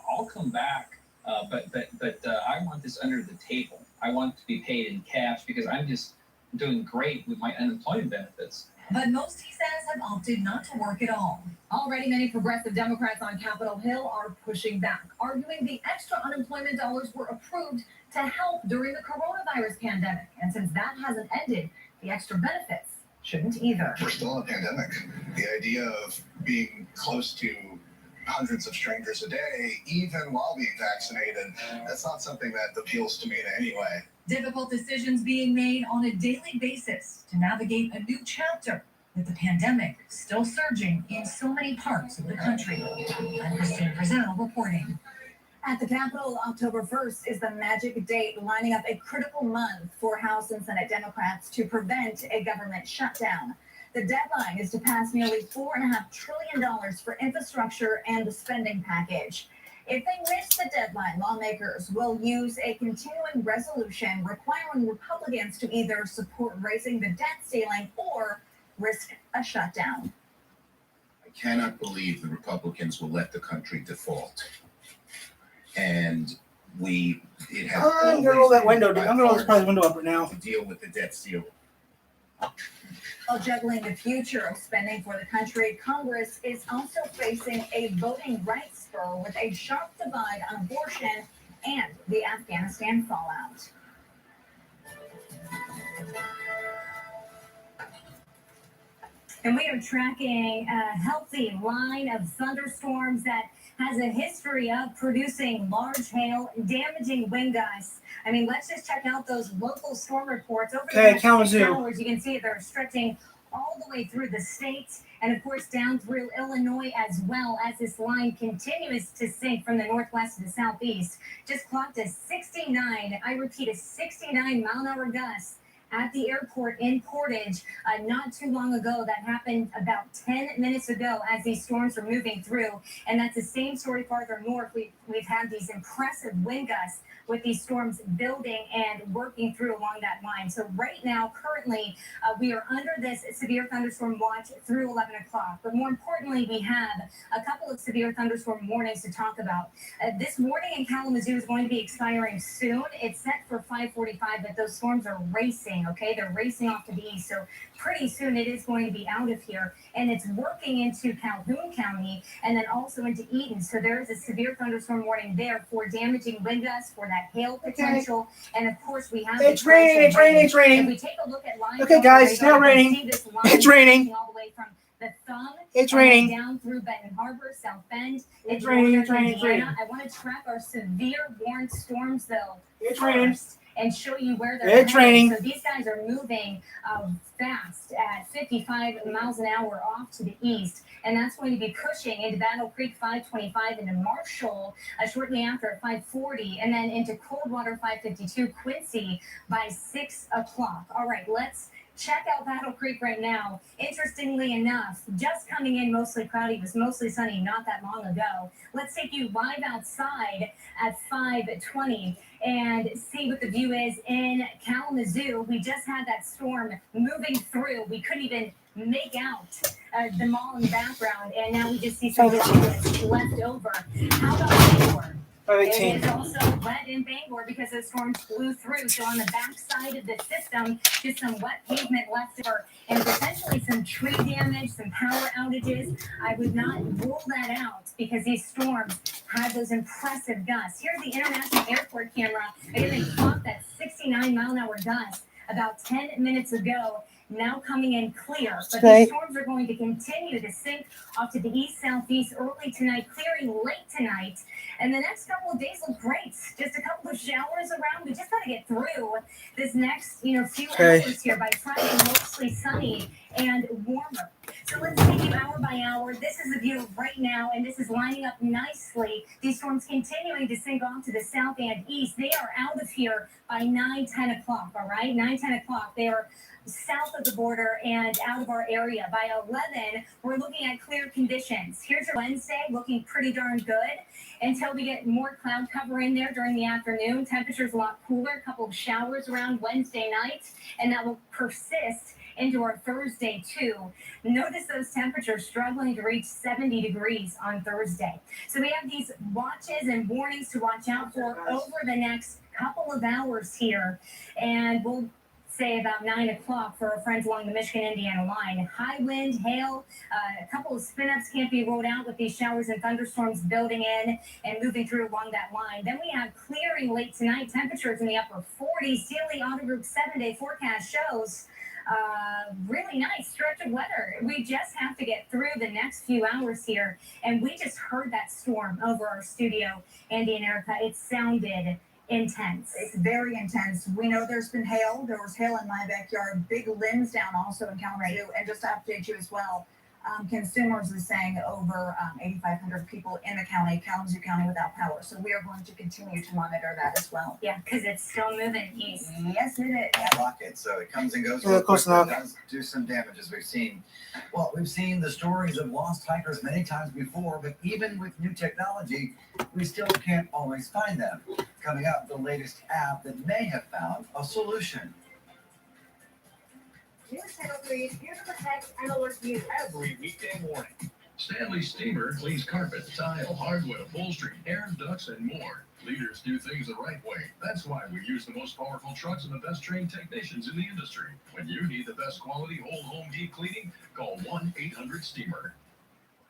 I'll come back, but I want this under the table. I want to be paid in cash because I'm just doing great with my unemployment benefits. But most, he says, have opted not to work at all. Already, many progressive Democrats on Capitol Hill are pushing back, arguing the extra unemployment dollars were approved to help during the coronavirus pandemic. And since that hasn't ended, the extra benefits shouldn't either. We're still in a pandemic. The idea of being close to hundreds of strangers a day, even while being vaccinated, that's not something that appeals to me in any way. Difficult decisions being made on a daily basis to navigate a new chapter with the pandemic still surging in so many parts of the country. I'm Christine Frizzell reporting. At the Capitol, October 1st is the magic date, lining up a critical month for House and Senate Democrats to prevent a government shutdown. The deadline is to pass nearly $4.5 trillion for infrastructure and the spending package. If they miss the deadline, lawmakers will use a continuing resolution requiring Republicans to either support raising the debt ceiling or risk a shutdown. I cannot believe the Republicans will let the country default. And it has I'm gonna roll that window. I'm gonna roll this private window up right now. To deal with the debt ceiling. While juggling the future of spending for the country, Congress is also facing a voting rights spur with a sharp divide on abortion and the Afghanistan fallout. And we are tracking a healthy line of thunderstorms that has a history of producing large hail, damaging wind gusts. I mean, let's just check out those local storm reports. Over the next 6 hours, you can see they're stretching all the way through the state and, of course, down through Illinois as well, as this line continues to sink from the northwest to the southeast. Just clocked a 69, I repeat, a 69 mile-an-hour gust at the airport in Portage not too long ago. That happened about 10 minutes ago as these storms are moving through. And that's the same story farther north. We've had these impressive wind gusts with these storms building and working through along that line. So right now, currently, we are under this severe thunderstorm watch through 11 o'clock. But more importantly, we have a couple of severe thunderstorm warnings to talk about. This warning in Kalamazoo is going to be expiring soon. It's set for 5:45, but those storms are racing, okay? They're racing off to the east. So pretty soon it is going to be out of here. And it's working into Calhoun County and then also into Eden. So there is a severe thunderstorm warning there for damaging wind gusts, for that hail potential. And of course, we have it's raining. If we take a look at lines, okay, guys, it's now raining. It's raining. All the way from the thumb it's raining down through Benton Harbor, South Bend. It's raining. I want to track our severe warned storms though. It's raining. And show you where they're It's raining. So these guys are moving fast at 55 miles an hour off to the east. And that's going to be pushing into Battle Creek 525, into Marshall shortly after at 540, and then into Coldwater 552, Quincy by 6 o'clock. All right, let's check out Battle Creek right now. Interestingly enough, just coming in mostly cloudy, it was mostly sunny not that long ago. Let's take you live outside at 5:20 and see what the view is in Kalamazoo. We just had that storm moving through. We couldn't even make out the mall in the background, and now we just see some that's left over. How about Bangor? It is also wet in Bangor because those storms blew through. So on the back side of the system, just some wet pavement left over and potentially some tree damage, some power outages. I would not rule that out because these storms had those impressive gusts. Here's the International Airport camera. Again, they caught that 69-mile-an-hour gust about 10 minutes ago. Now coming in clear, but these storms are going to continue to sink off to the east-southeast early tonight, clearing late tonight. And the next couple of days look great. Just a couple of showers around. We just got to get through this next, few hours here. By Friday, mostly sunny and warmer. So let's take you hour by hour. This is the view right now, and this is lining up nicely. These storms continuing to sink off to the south and east. They are out of here by 9-10 o'clock, all right? 9-10 o'clock. They are south of the border and out of our area. By 11, we're looking at clear conditions. Here's your Wednesday, looking pretty darn good until we get more cloud cover in there during the afternoon. Temperatures a lot cooler, a couple of showers around Wednesday night, and that will persist into our Thursday too. Notice those temperatures struggling to reach 70 degrees on Thursday. So we have these watches and warnings to watch out for over the next couple of hours here, and we'll say about 9 o'clock for our friends along the Michigan-Indiana line. High wind, hail, a couple of spin-ups can't be ruled out with these showers and thunderstorms building in and moving through along that line. Then we have clearing late tonight, temperatures in the upper 40s. Daily Auto Group 7-day forecast shows really nice stretch of weather. We just have to get through the next few hours here, and we just heard that storm over our studio, Andy and Erica. It sounded intense. It's very intense. We know there's been hail. There was hail in my backyard. Big limbs down also in Kalamazoo. And just to update you as well, consumers is saying over 8,500 people in the county, Kalamazoo County, without power. So we are going to continue to monitor that as well. Yeah, because it's still moving east. Yes, it is. Rocket, so it comes and goes. Yeah, of course not. It does do some damage, as we've seen. Well, we've seen the stories of lost hikers many times before, but even with new technology, we still can't always find them. Coming up, the latest app that may have found a solution. News Channel 3 is here to protect and alert you every weekday morning. Stanley Steamer cleans carpet, tile, hardwood, upholstery, air ducts, and more. Leaders do things the right way. That's why we use the most powerful trucks and the best trained technicians in the industry. When you need the best quality whole home deep cleaning, call 1-800-STEAMER.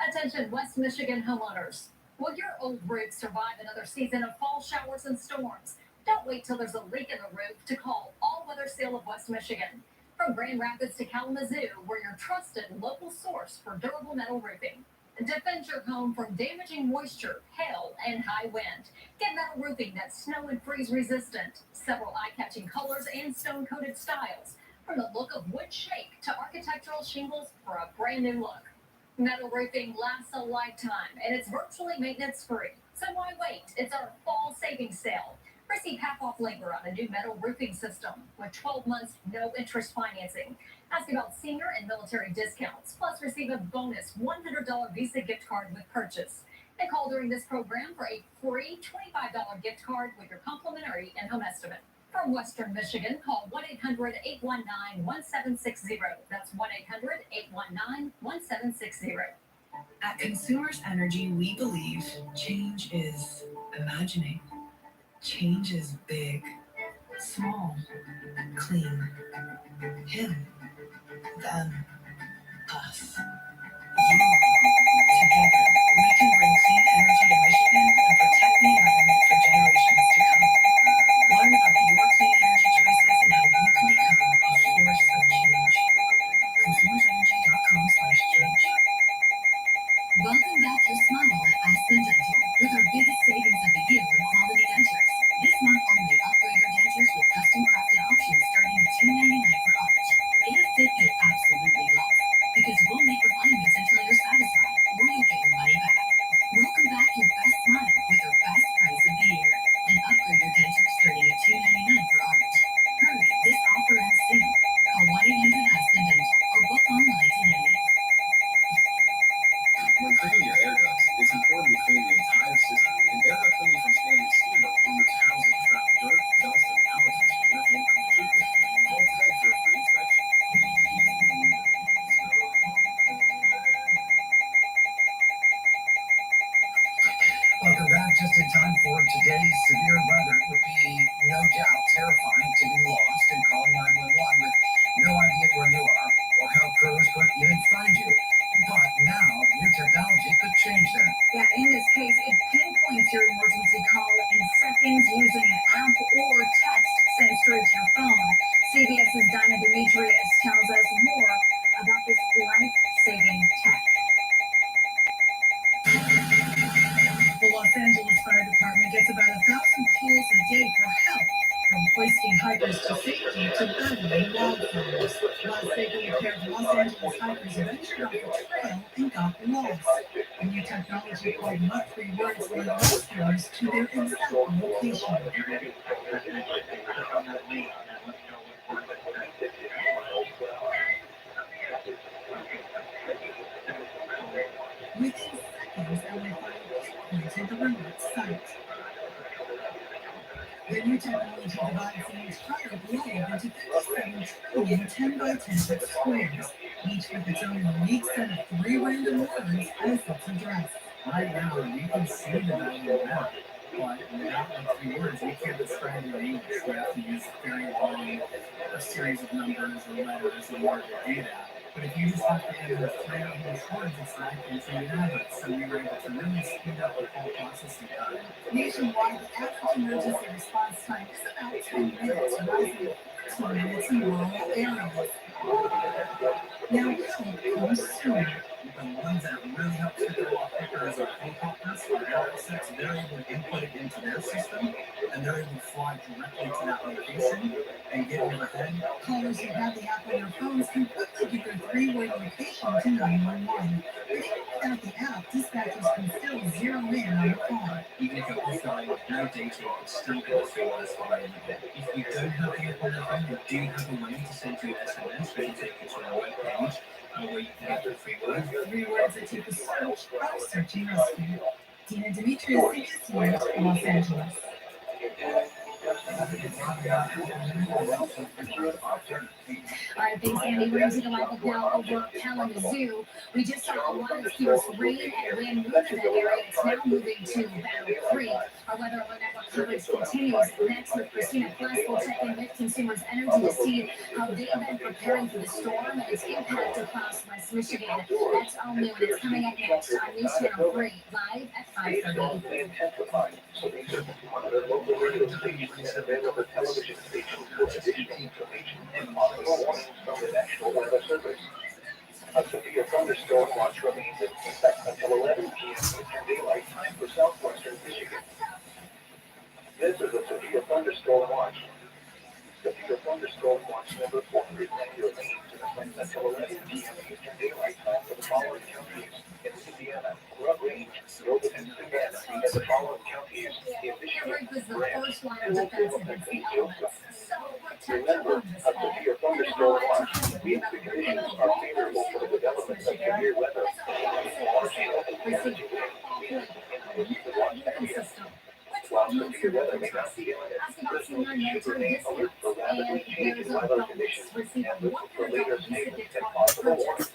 Attention West Michigan homeowners. Will your old roof survive another season of fall showers and storms? Don't wait till there's a leak in the roof to call All Weather Sale of West Michigan. From Grand Rapids to Kalamazoo, we're your trusted local source for durable metal roofing. Defend your home from damaging moisture, hail, and high wind. Get metal roofing that's snow and freeze resistant. Several eye-catching colors and stone-coated styles. From the look of wood shake to architectural shingles for a brand new look. Metal roofing lasts a lifetime, and it's virtually maintenance-free. So why wait? It's our fall savings sale. Receive half-off labor on a new metal roofing system with 12 months no interest financing. Ask about senior and military discounts, plus receive a bonus $100 Visa gift card with purchase. And call during this program for a free $25 gift card with your complimentary in-home estimate. From Western Michigan, call 1-800-819-1760. That's 1-800-819-1760. At Consumers Energy, we believe change is imagining. Change is big, small, clean. Him, them, us. You. Together, we can bring clean energy to Michigan and protect the environment for generations to come. Learn about your clean energy choices and how you can become a force of change. ConsumersEnergy.com/change. Welcome back your smile at Aspen Dental with our biggest savings of the year with quality dentures. This month only, upgrade your dentures with custom crafted options starting at $2.99 per arch. Get a fit you absolutely love, because we'll make refinements until you're satisfied, or you'll get your money back. Welcome back your best smile with our best price of the year, and upgrade your dentures starting at $2.99 per arch. Hurry, this offer ends soon. Call When cleaning your air ducts, it's important to clean the entire system. And air duct cleaning from Stanley Steamer removes housing, trap dirt, dust, and allergens from your home completely. Call today for a free inspection. Welcome back. Just in time for today's severe weather. It would be no doubt terrifying to be lost and call 911 with no idea where you are or how crews could even find you. But now, new technology could change that. Yeah, in this case, it pinpoints your emergency call in seconds using an app or text sent straight to your phone. CBS's Dinah Demetrius tells us more about this life-saving tech. The Los Angeles Fire Department gets about 1,000 calls a day for help, from hoisting hikers to safety to battling wildfires. Last April, a pair of Los Angeles hikers ventured off a trail and got lost. A new technology called Mutt 3 Words led rescuers to their exact location. Within seconds, LA Fire pinpointed the remote site. The new technology divides the entire globe into 57 trillion 10 by 10 foot squares, each with its own unique set of 3 random words as its address. Right now, you can see the value of that, but without like 3 words, you can't describe your English. You have to use very long, a series of numbers or letters in order to do that. But if you just have to enter 3 English words, it's not considered average. So we were able to really speed up the call processing time. Nationwide, the average emergency response time is about 10 minutes, rising 14 minutes in rural areas. Now, help comes sooner. The ones that really help pick it off quicker is our helicopters, our air assets. They're able to input it into their system, and they're able to fly directly to that location and get overhead. Callers who have the app on their phones can quickly get their 3-word location to 911. But even without the app, dispatchers can still zero in on the call. Even if you're offline with no data, you can still get the 3 words flying. If you don't have the app on your phone, we do have a way to send you an SMS, which will take you to our webpage. Where you can get the 3 words. 3 words that take a search out of search and rescue. Dinah Demetrius, CBS News, Los Angeles. All right, thanks, Andy. We're going to take a live look now over Kalamazoo. We just saw a lot of fierce rain and wind move in that area. It's now moving to Battle Creek. Our Weather Alert Network coverage continues. Next, with Christina Plus, we'll check in with Consumers Energy to see how they've been preparing for the storm and its impact across West Michigan. That's all new, and it's coming up next on News Channel 3, live at 5:30. Television station a severe thunderstorm watch remains in effect until 11 p.m. Eastern Daylight Time for southwestern Michigan. This is a severe thunderstorm watch. Severe thunderstorm watch number 490 remains in effect until 11 p.m. Eastern Daylight Time for the following counties: in Indiana, Rough Range, Northern Indiana, and the following counties: in Michigan, Grant, Remember, a severe thunderstorm watch means the conditions are favorable for the development of severe weather. While severe weather may not be imminent, listeners should remain alert for rapidly changing weather conditions and look for later statements and possible warnings.